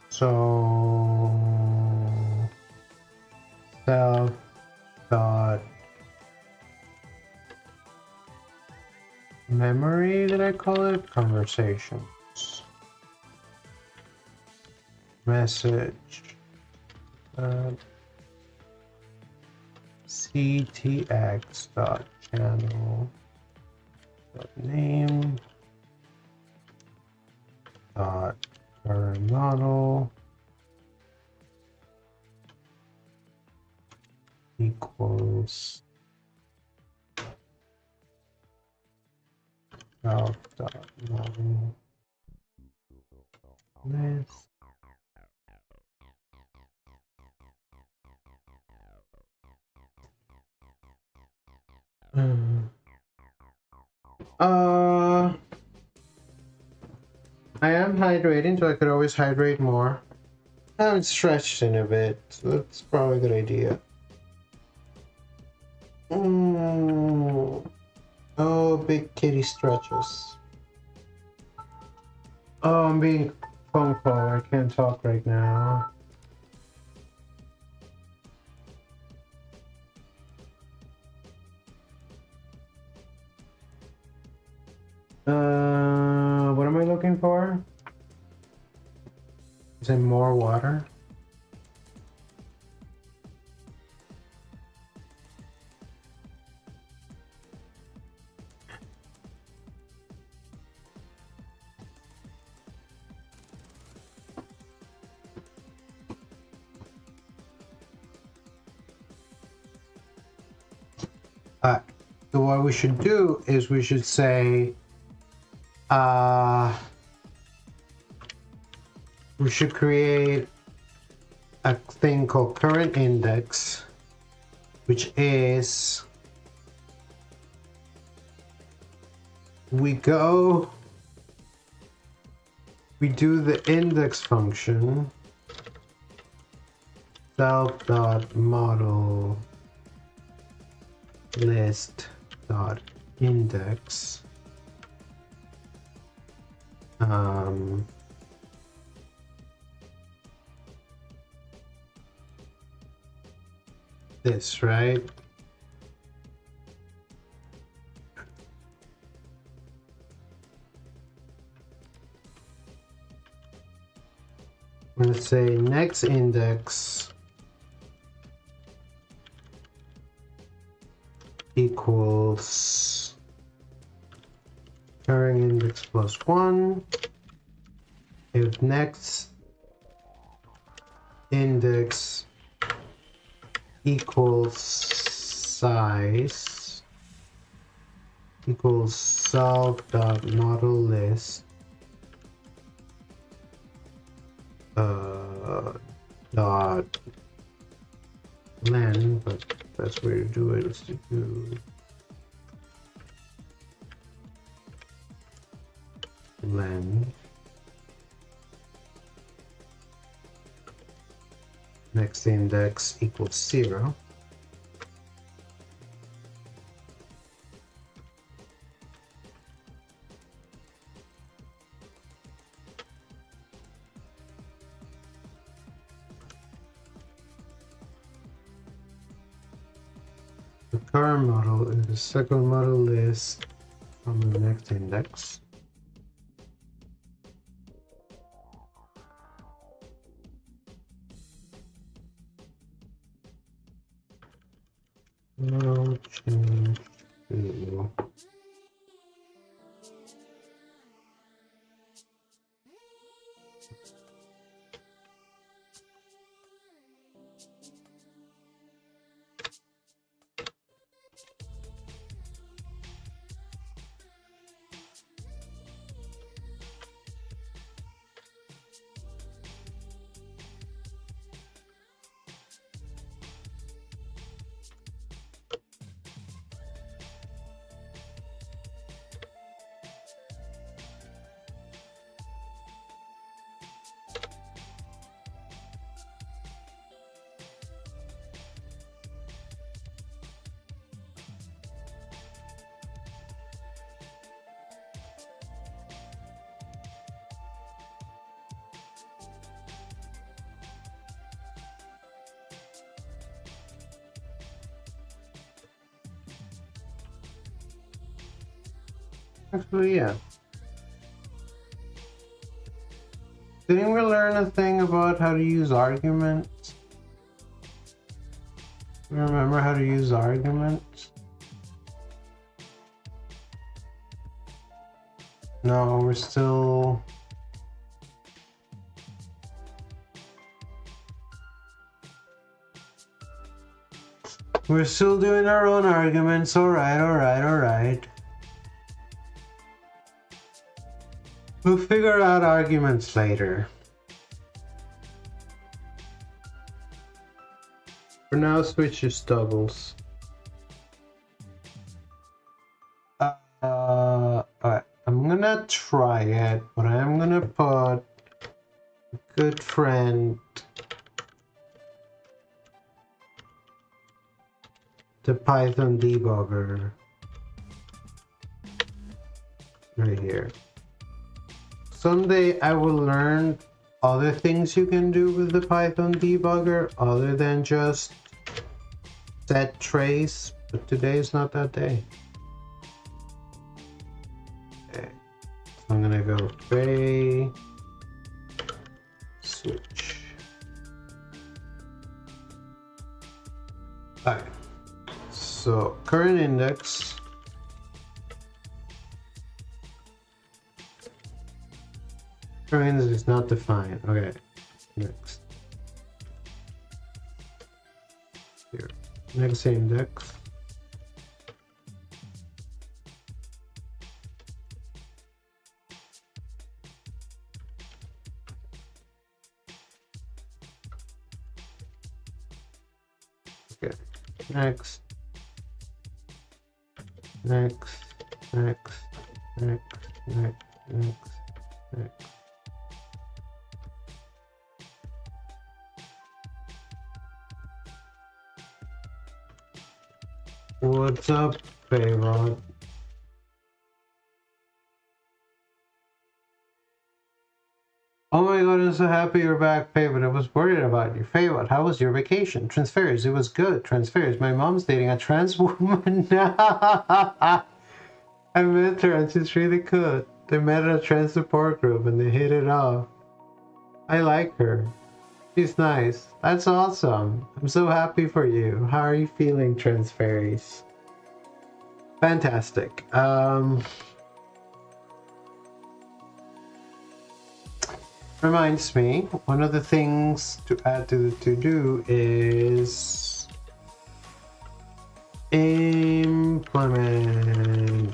S1: So self dot memory, did I call it? Conversations. Message. CTX dot channel dot name dot current model equals self dot model list. I am hydrating, so I could always hydrate more. I haven't stretched in a bit, so that's probably a good idea. Oh, big kitty stretches. Oh, I'm being phone call. I can't talk right now. What am I looking for? Is it more water? So what we should do is we should say, we should create a thing called current index, which is we do the index function self.model list dot index this, right? I'm going to say next index equals current index plus 1 if next index equals size equals self.model list dot len, but best way to do it is to do len next index equals 0. The current model is the second model list from the next index. No change to Actually, yeah. Didn't we learn a thing about how to use arguments? Remember how to use arguments? No, we're still... We're still doing our own arguments. Alright, alright, alright. We'll figure out arguments later. For now, switch is doubles. Alright, I'm gonna try it, but I'm gonna put good friend the Python debugger right here. Someday I will learn other things you can do with the Python debugger other than just set trace, but today is not that day. Okay, so I'm gonna go tray switch. Alright, so current index. Current index is not defined. Okay, next. Here, next index. Okay, next, next, next, next, next, next, next. What's up, Faebot? Oh my god, I'm so happy you're back, Faebot. I was worried about you. Faebot, how was your vacation? Transfaeries, it was good. Transfaeries, my mom's dating a trans woman. I met her and she's really good. They met at a trans support group and they hit it off. I like her. She's nice. That's awesome. I'm so happy for you. How are you feeling, Transfaeries? Fantastic. Reminds me, one of the things to add to the to-do is implement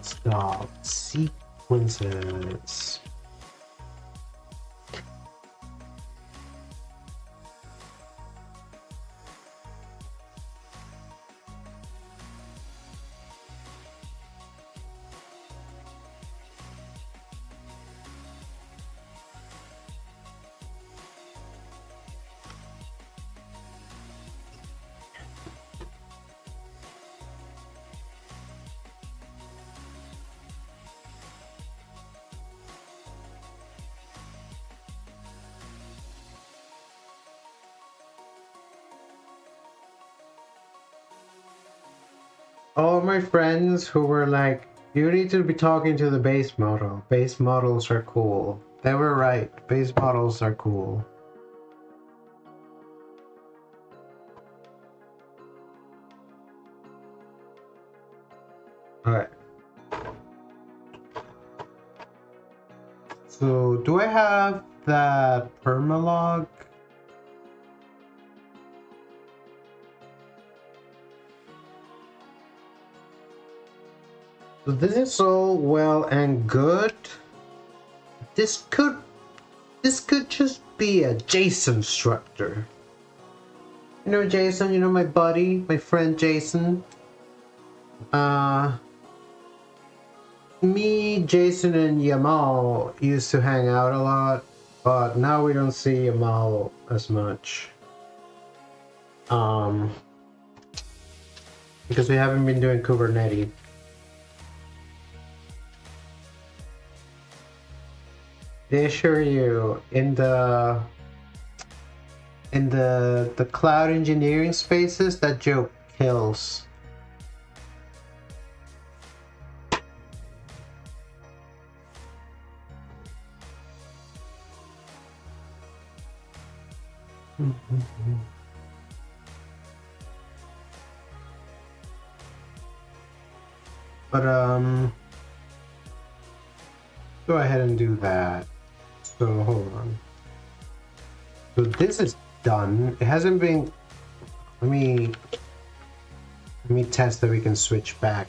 S1: stop sequences. All my friends who were like, you need to be talking to the base model. Base models are cool. They were right. Base models are cool. Alright. So, do I have that permalog? So this is all well and good. This could just be a JSON structure. You know Jason, you know my buddy, my friend Jason. Me, Jason, and Yamal used to hang out a lot, but now we don't see Yamal as much. Because we haven't been doing Kubernetes. They assure you in the cloud engineering spaces, that joke kills. But go ahead and do that. So hold on. So this is done. It hasn't been. Let me test that we can switch back.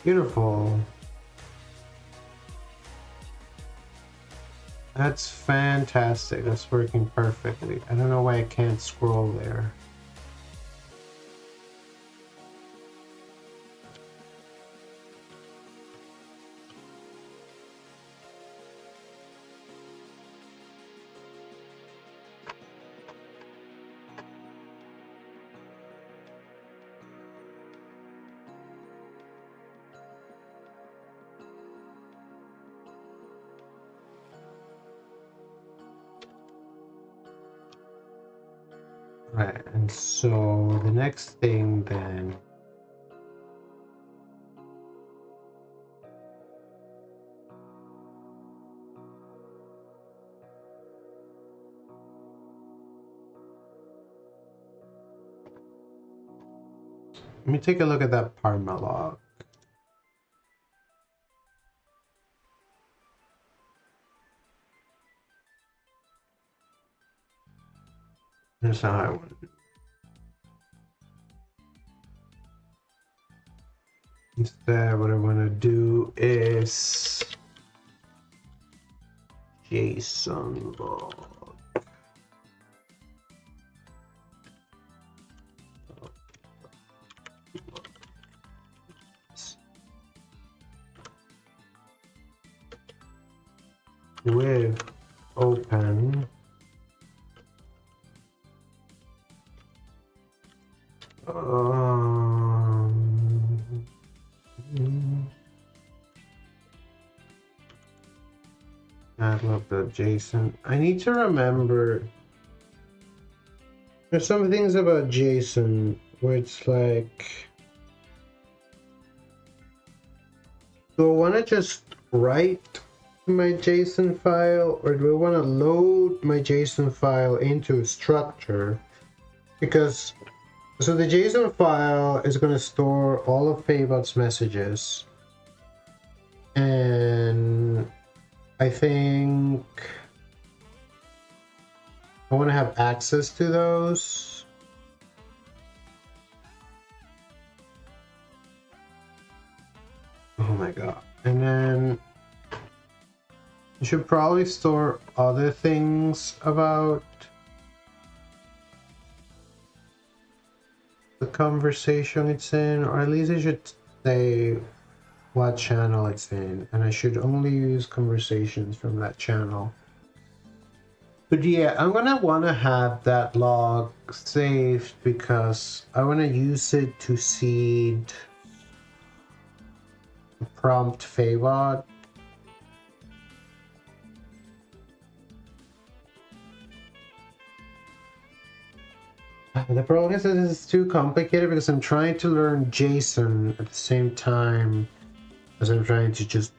S1: Beautiful. That's fantastic. That's working perfectly. I don't know why I can't scroll there. Right, and so the next thing then. Let me take a look at that Parma log. That's how I want it. Instead, what I want to do is JSON log. With open Devlopment.json. I need to remember there's some things about JSON where it's like, do I want to just write my JSON file, or do I want to load my JSON file into a structure? Because so the JSON file is going to store all of Faebot's messages, and I think I want to have access to those. Oh my god. And then you should probably store other things about the conversation it's in, or at least I should say what channel it's in, and I should only use conversations from that channel. But yeah, I'm gonna want to have that log saved because I want to use it to seed prompt Faebot. The problem is that this is too complicated because I'm trying to learn JSON at the same time as I'm trying to just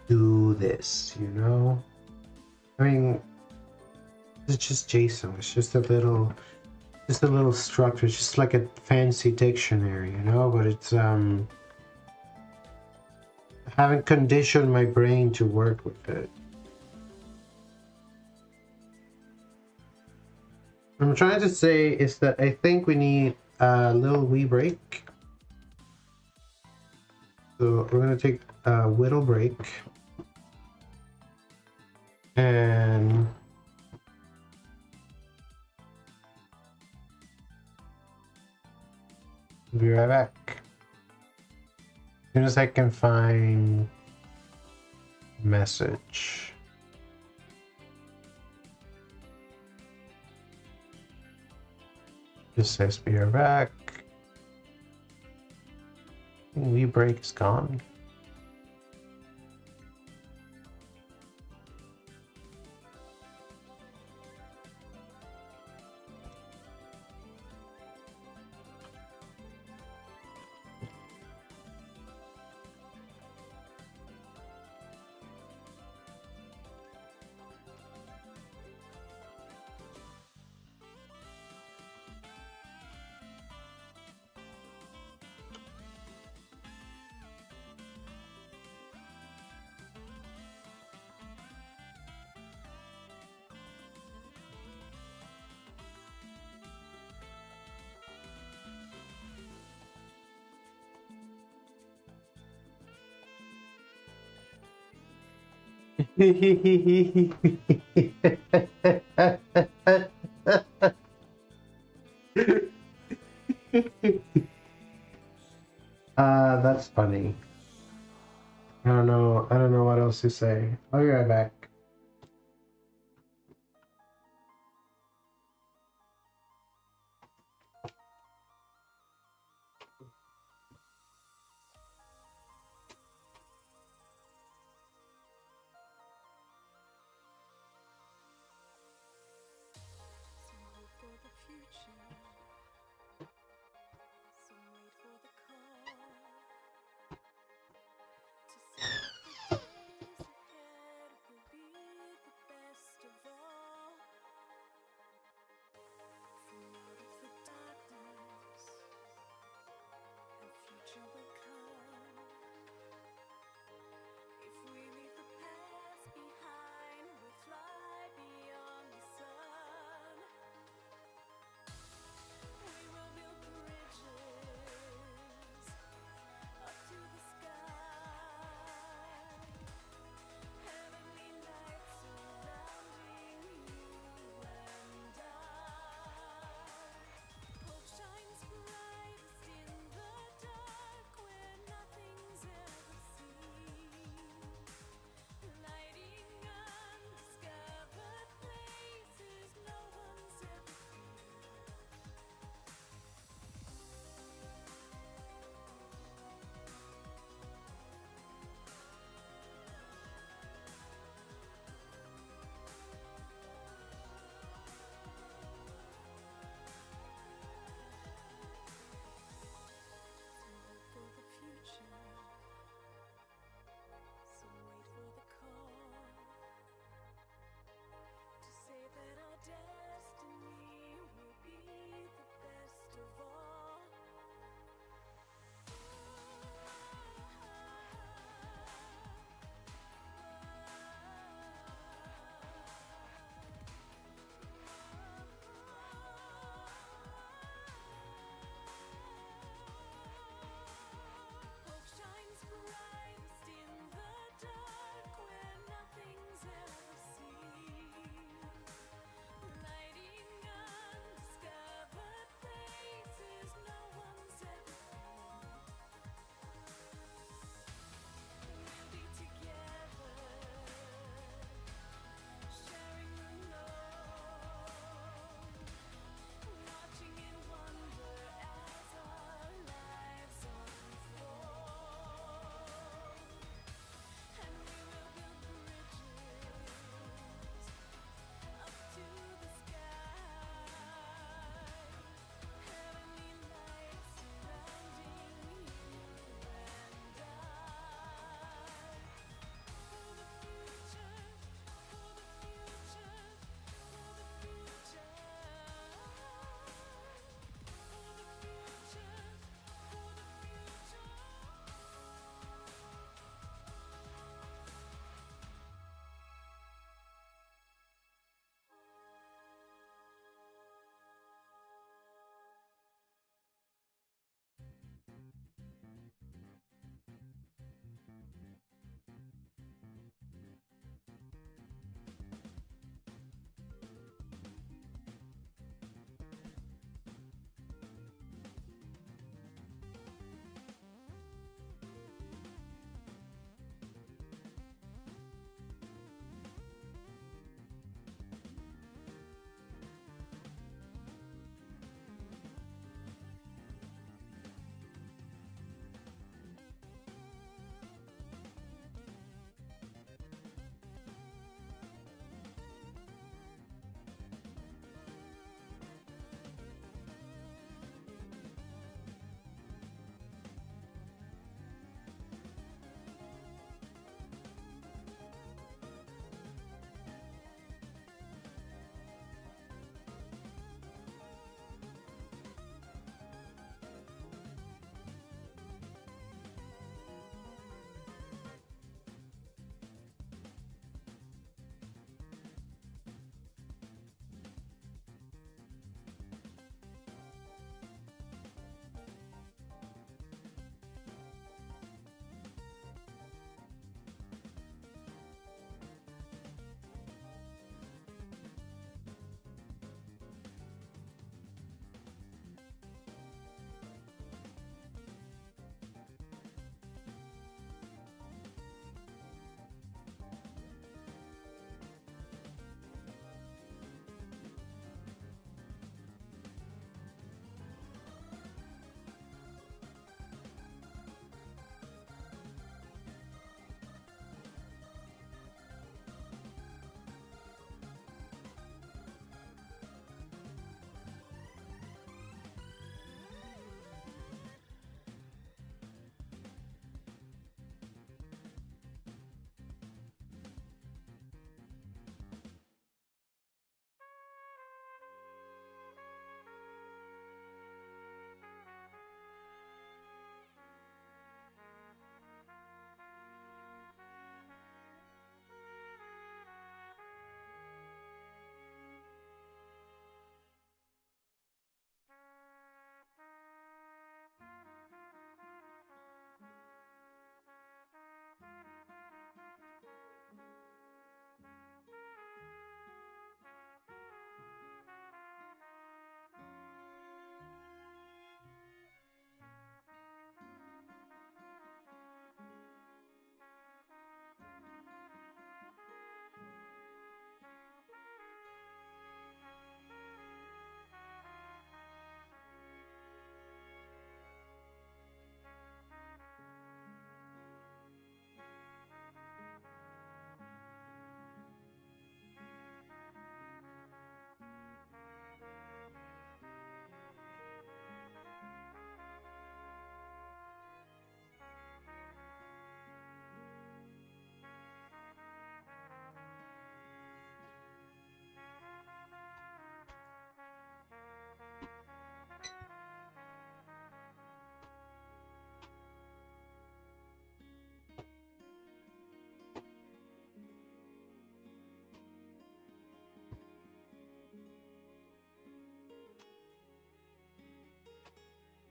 S1: do this, you know? I mean, it's just JSON. It's just a little structure. It's just like a fancy dictionary, you know? But it's I haven't conditioned my brain to work with it. What I'm trying to say is that I think we need a little wee break. So we're gonna take a whittle break, and be right back. As soon as I can find message. Just says be right back. Wee break is gone. That's funny. I don't know. I don't know what else to say. I'll be right back.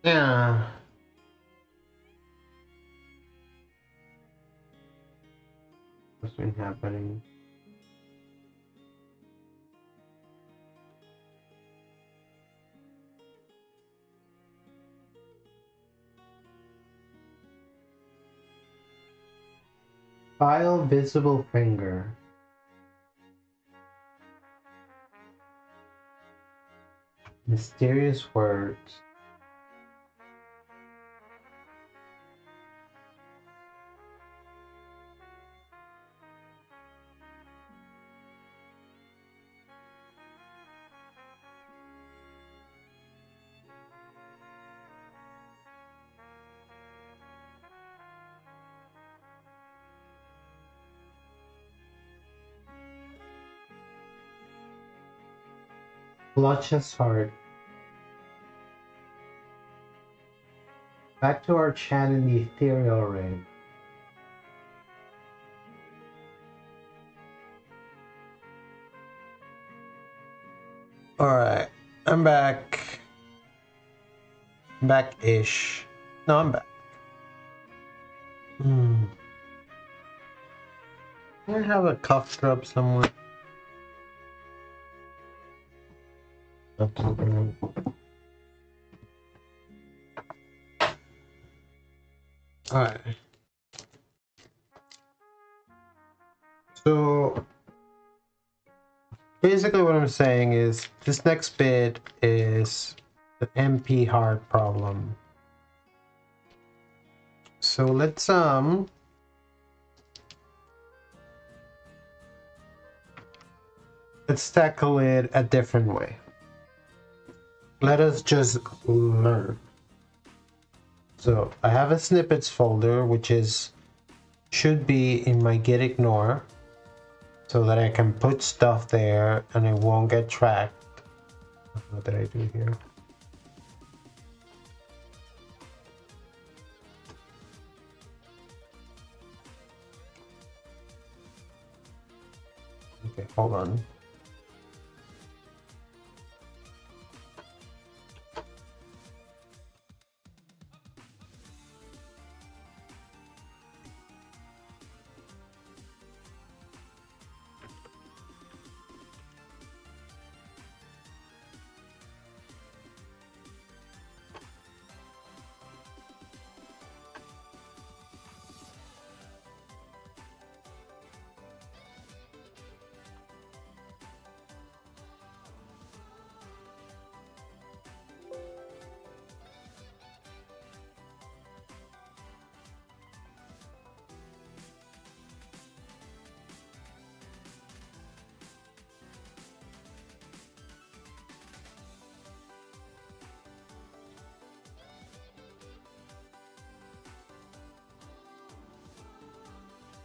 S1: Yeah. What's been happening? File visible finger. Mysterious words. Clutches heart. Back to our chat in the ethereal ring. Alright, I'm back. Back-ish. No, I'm back. I have a cough drop somewhere. Alright. So basically what I'm saying is this next bit is the MP hard problem. So let's tackle it a different way. Let us just learn. So I have a snippets folder which should be in my git ignore so that I can put stuff there and it won't get tracked. What did I do here? Okay, hold on.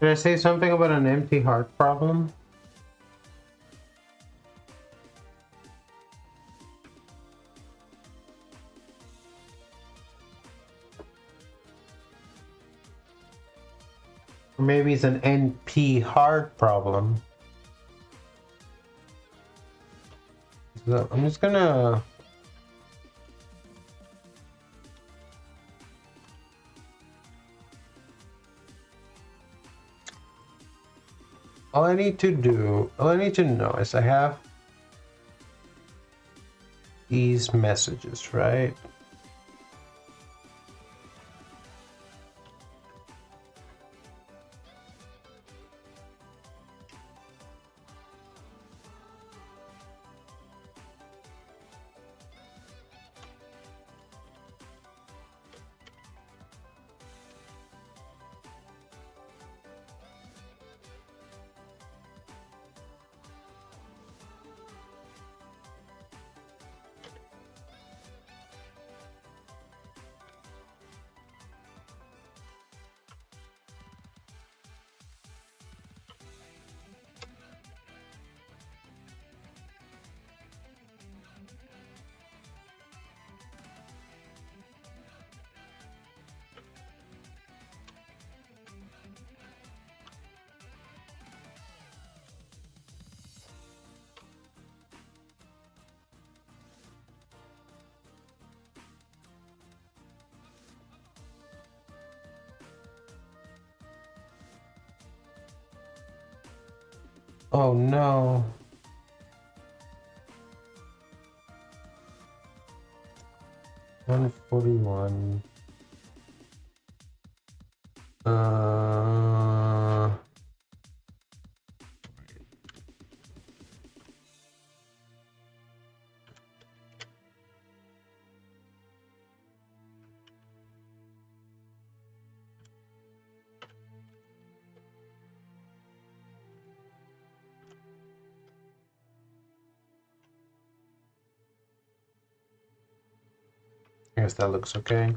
S1: Did I say something about an empty heart problem? Or maybe it's an NP heart problem. So I'm just gonna... all I need to know is I have these messages, right? Oh no. $141. I guess that looks okay.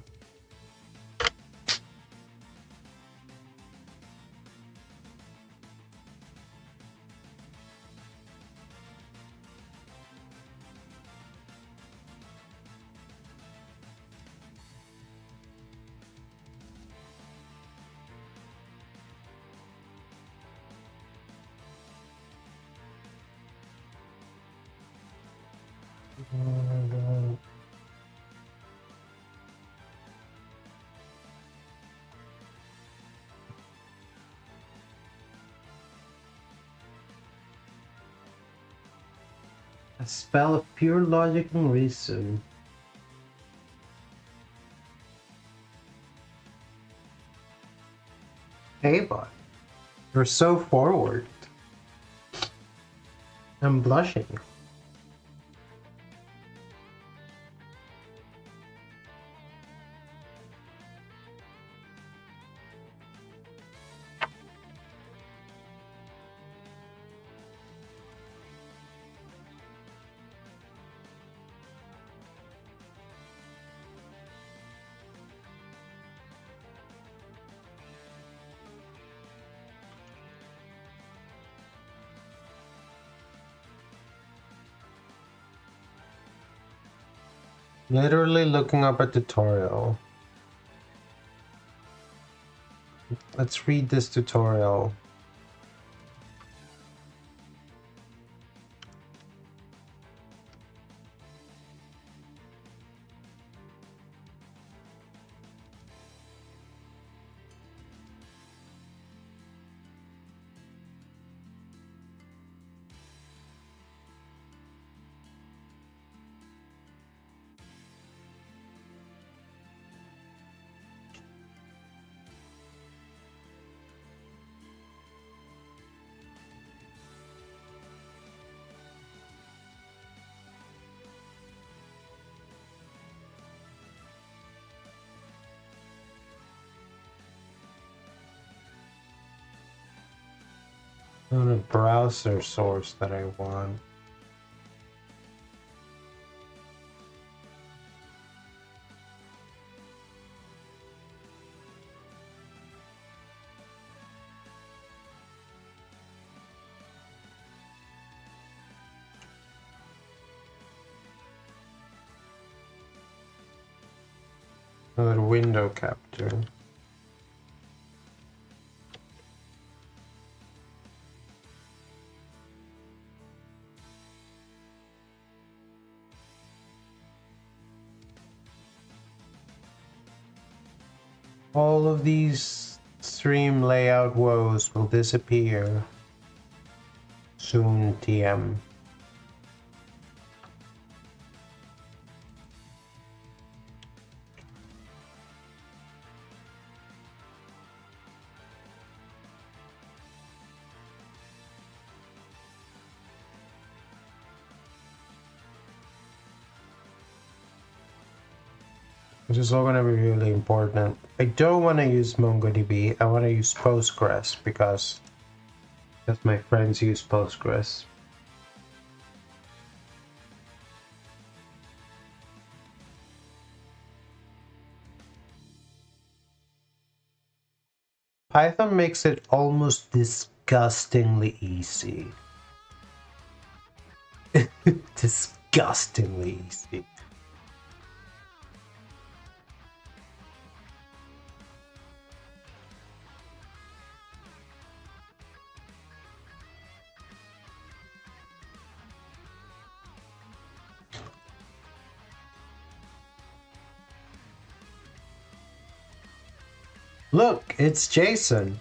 S1: A spell of pure logic and reason. Faebot, you're so forward. I'm blushing. Literally looking up a tutorial. Let's read this tutorial. On a browser source that I want. Another window capture. All of these stream layout woes will disappear soon, TM. Which is all going to be really important. I don't want to use MongoDB. I want to use Postgres because my friends use Postgres. Python makes it almost disgustingly easy. Disgustingly easy. Look, it's Jason.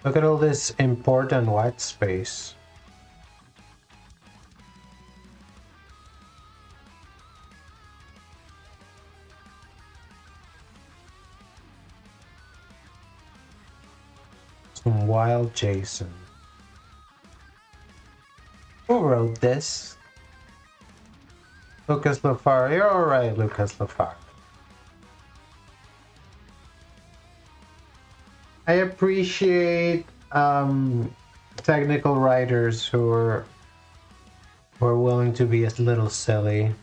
S1: Look at all this import and white space. Some wild JSON. Who wrote this? Lucas Lafar. You're alright, Lucas Lafar. I appreciate technical writers who are willing to be a little silly.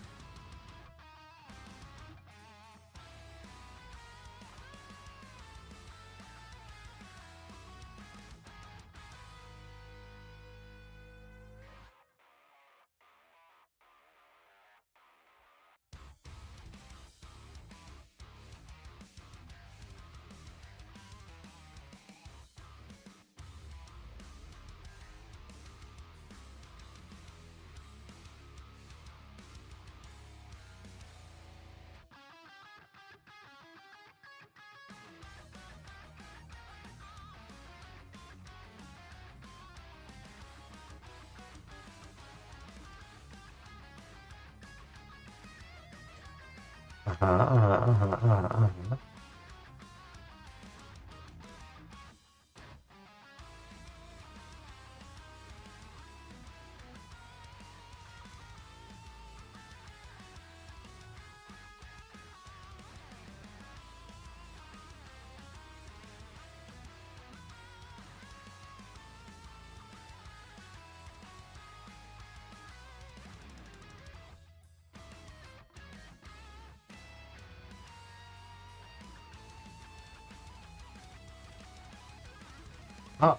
S1: Oh.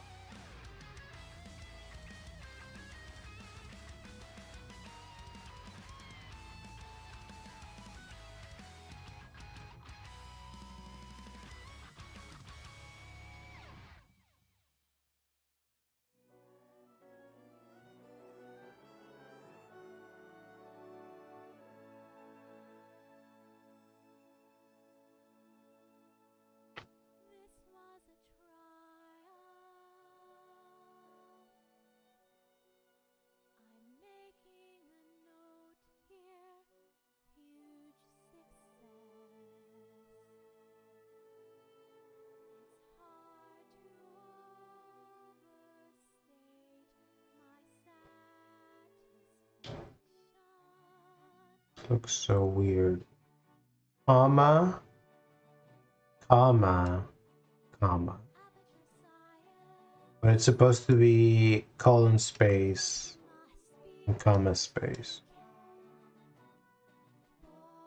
S1: Looks so weird. Comma, comma, comma. But it's supposed to be colon space and comma space.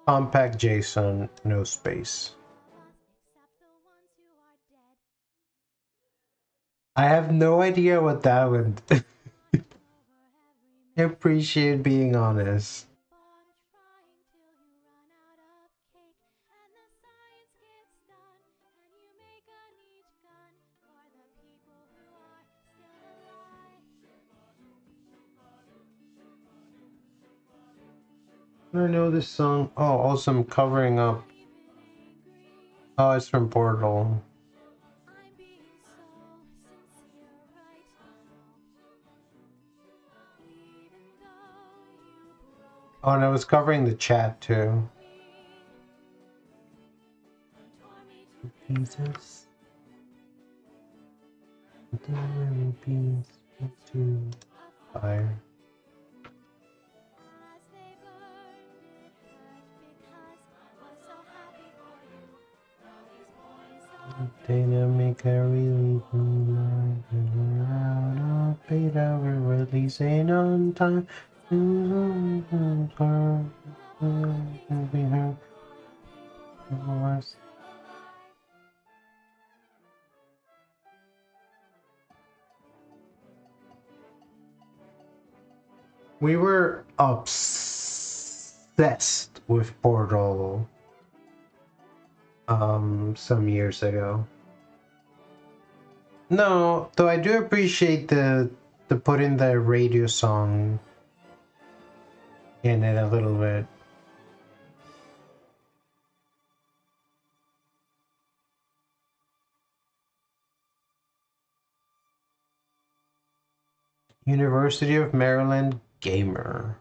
S1: Compact JSON, no space. I have no idea what that would. I appreciate being honest. I don't know this song. Oh, also I'm covering up. Oh, it's from Portal. Oh, and I was covering the chat too. Jesus. To fire. Dynamic release out of beta, we're releasing on time. We were obsessed with Portal some years ago. No, though I do appreciate the putting the radio song in it a little bit. University of Maryland gamer.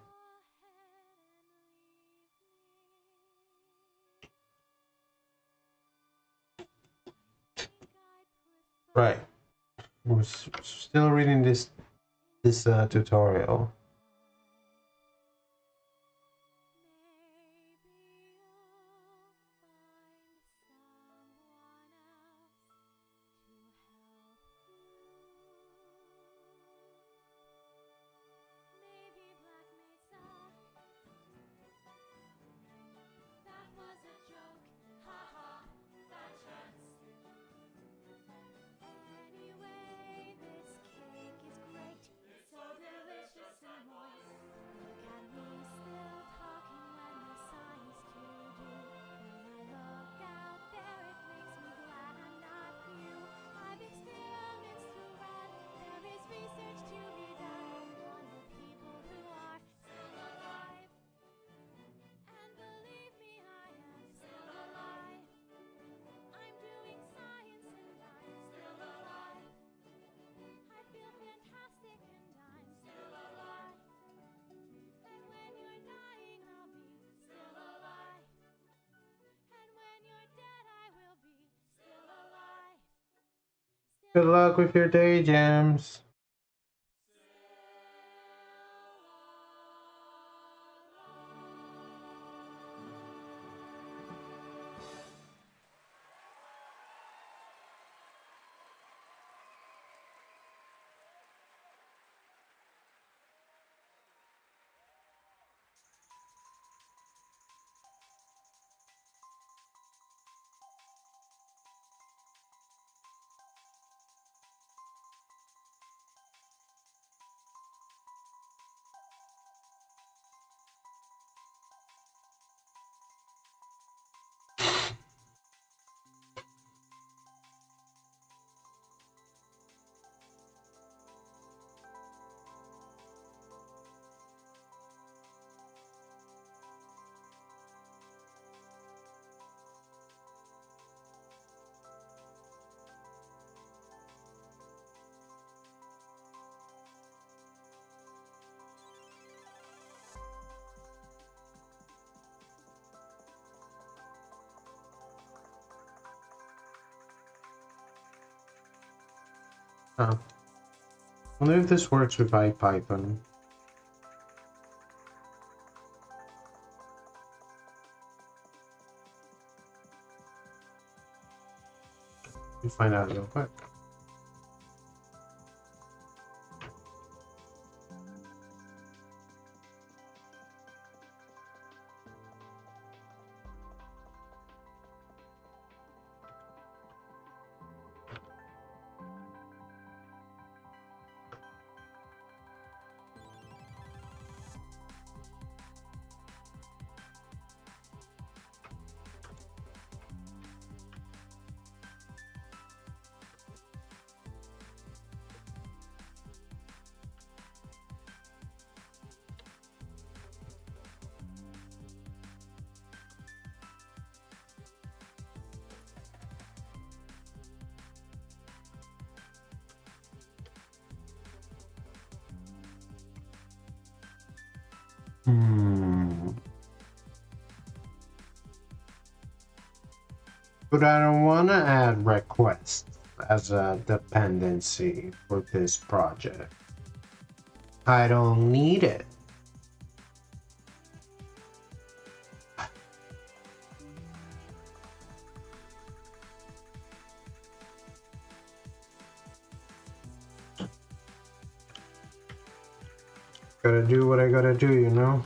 S1: Right. We're still reading this tutorial. Good luck with your day, Gems. I wonder if this works with IPython. Let me find out real quick. But I don't want to add requests as a dependency for this project. I don't need it. Gotta do what I gotta do, you know?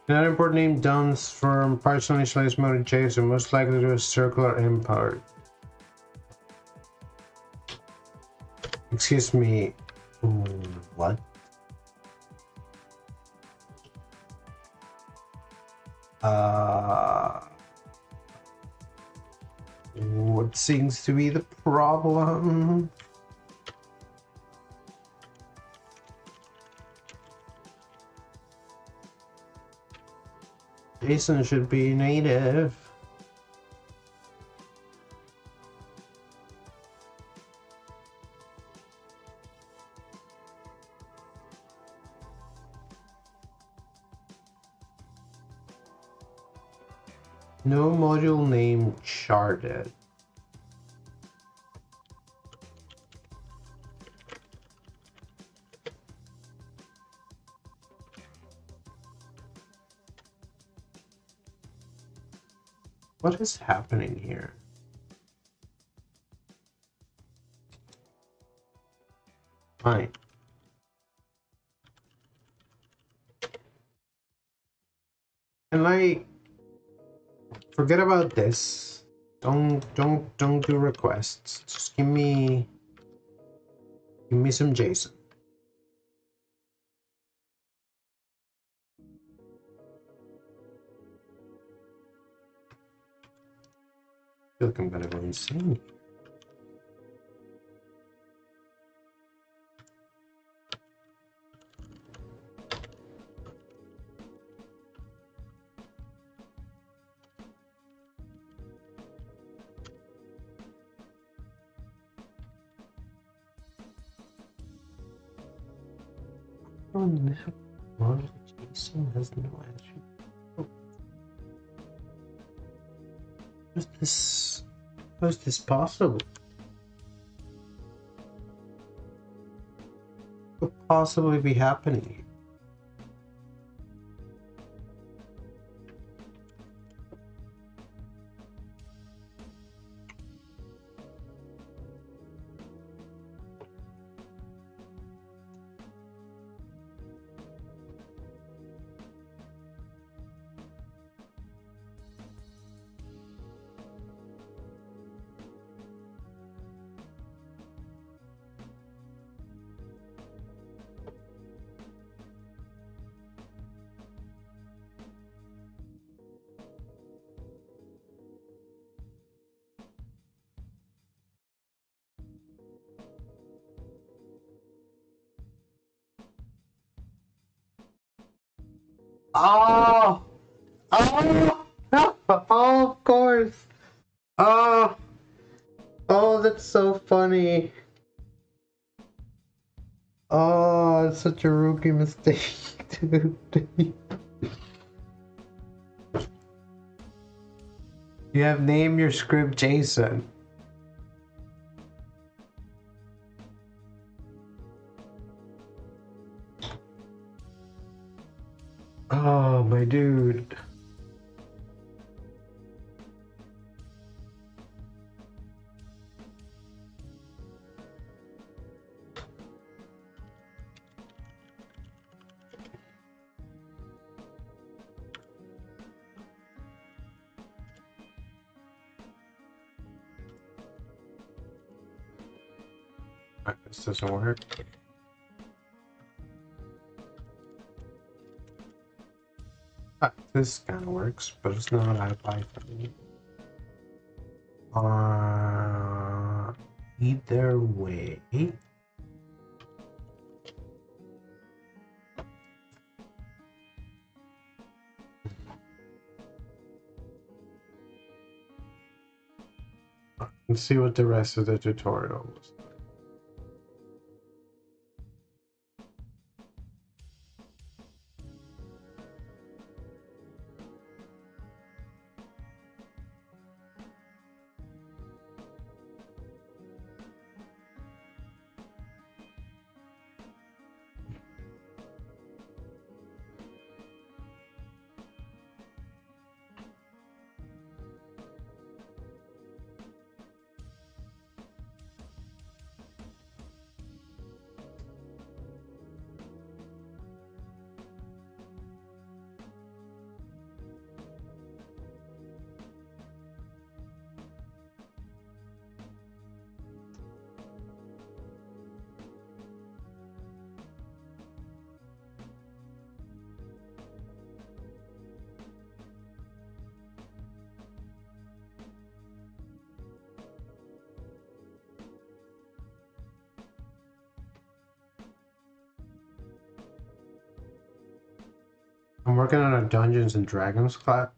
S1: Another import name duns from partial initialized mode in JSON, most likely to a circular import. Excuse me. What? What seems to be the problem? Jason should be native. No module name charted. What is happening here? Fine. And like, forget about this. Don't do requests. Just give me some JSON. I feel like I'm gonna go insane. Oh no, model JSON has no attribute. How is this possible? What could possibly be happening? Oh! Oh! Oh, of course! Oh! Oh, that's so funny. Oh, it's such a rookie mistake, dude. You have named your script Jason. Oh, my dude. This doesn't work. This kind of works, but it's not how Python. Either way. Let's see what the rest of the tutorial was. I'm working on a Dungeons and Dragons app.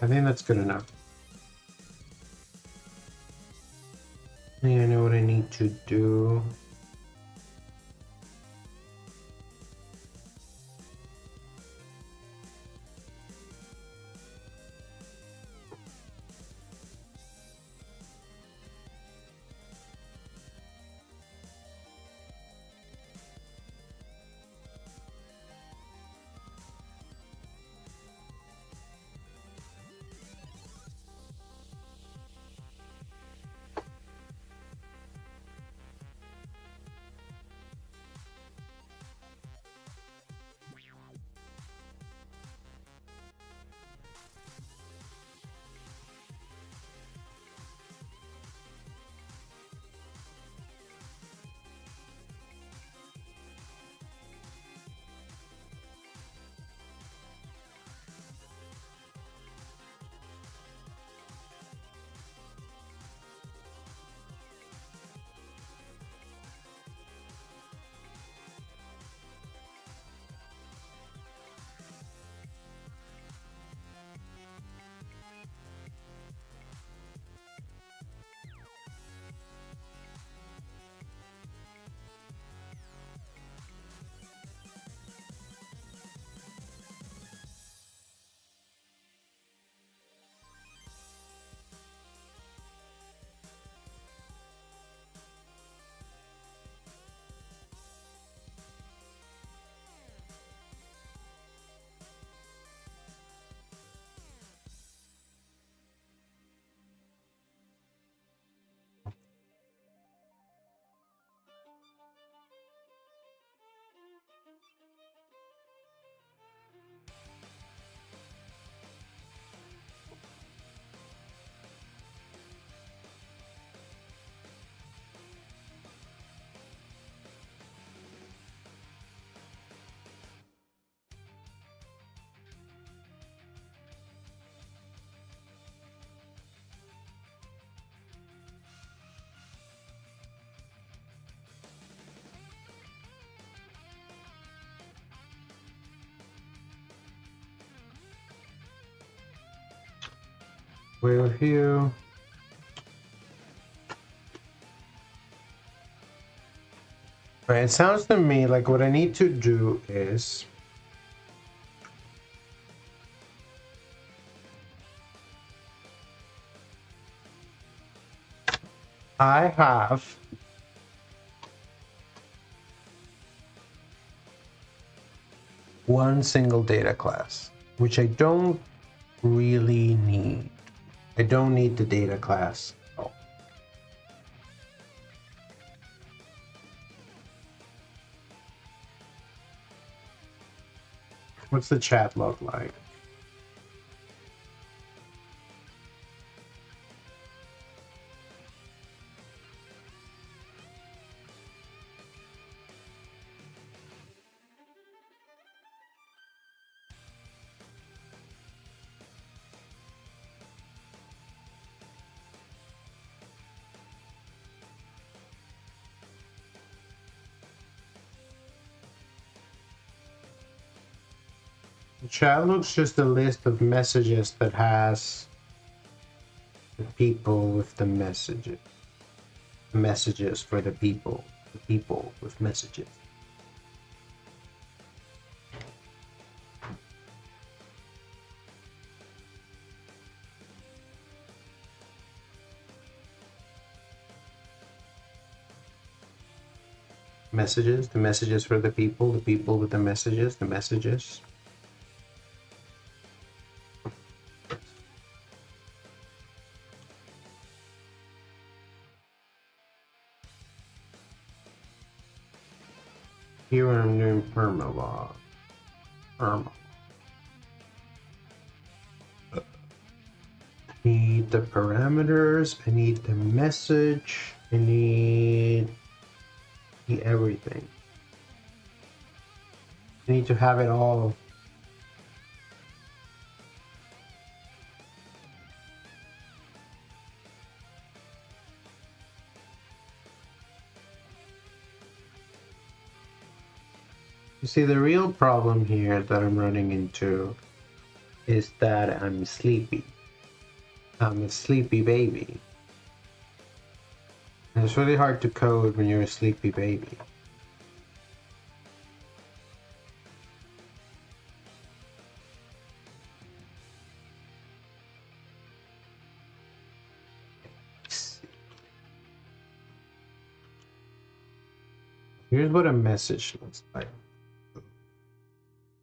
S1: I think that's good enough. I think I know what I need to do. Way of Hue. Right, it sounds to me like what I need to do is I have one single data class, which I don't really need. I don't need the data class. Oh. What's the chat look like? Chat looks just a list of messages that has the people with the messages. Messages for the people. The people with messages. Messages, the messages for the people with the messages, the messages. Here I'm doing permalog. I need the parameters, I need the message, I need everything. I need to have it all. You see, the real problem here that I'm running into is that I'm sleepy. I'm a sleepy baby. And it's really hard to code when you're a sleepy baby. Here's what a message looks like.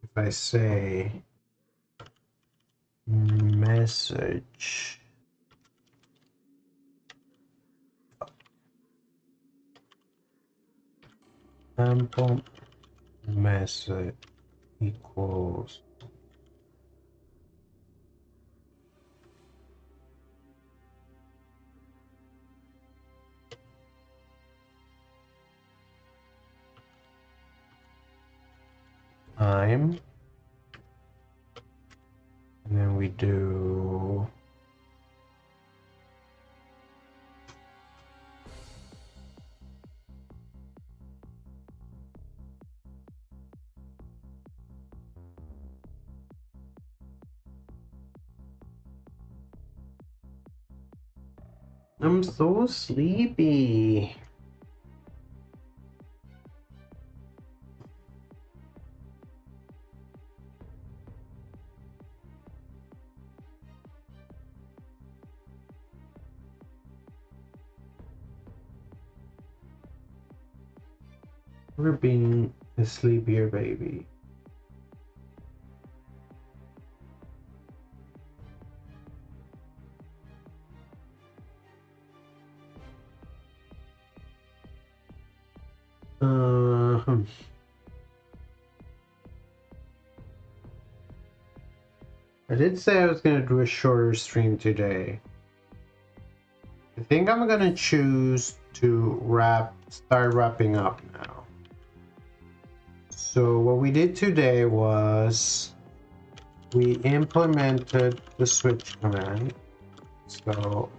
S1: If I say message sample message equals time, and then we do I'm so sleepy. We're being a sleepier baby. I did say I was going to do a shorter stream today. I think I'm going to choose to start wrapping up now. So what we did today was we implemented the switch command. So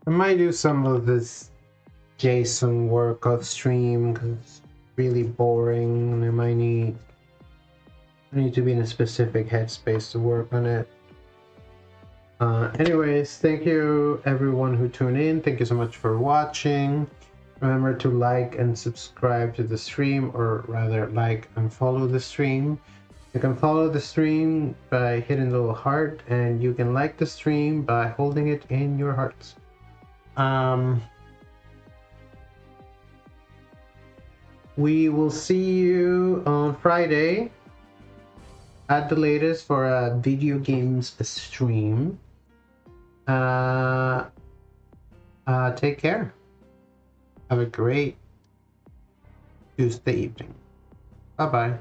S1: I might do some of this JSON work off stream because it's really boring and I need to be in a specific headspace to work on it. Anyways, thank you everyone who tuned in. Thank you so much for watching. Remember to like and subscribe to the stream, or rather like and follow the stream. You can follow the stream by hitting the little heart, and you can like the stream by holding it in your hearts. We will see you on Friday at the latest for a video games stream. Take care. Have a great Tuesday evening. Bye-bye.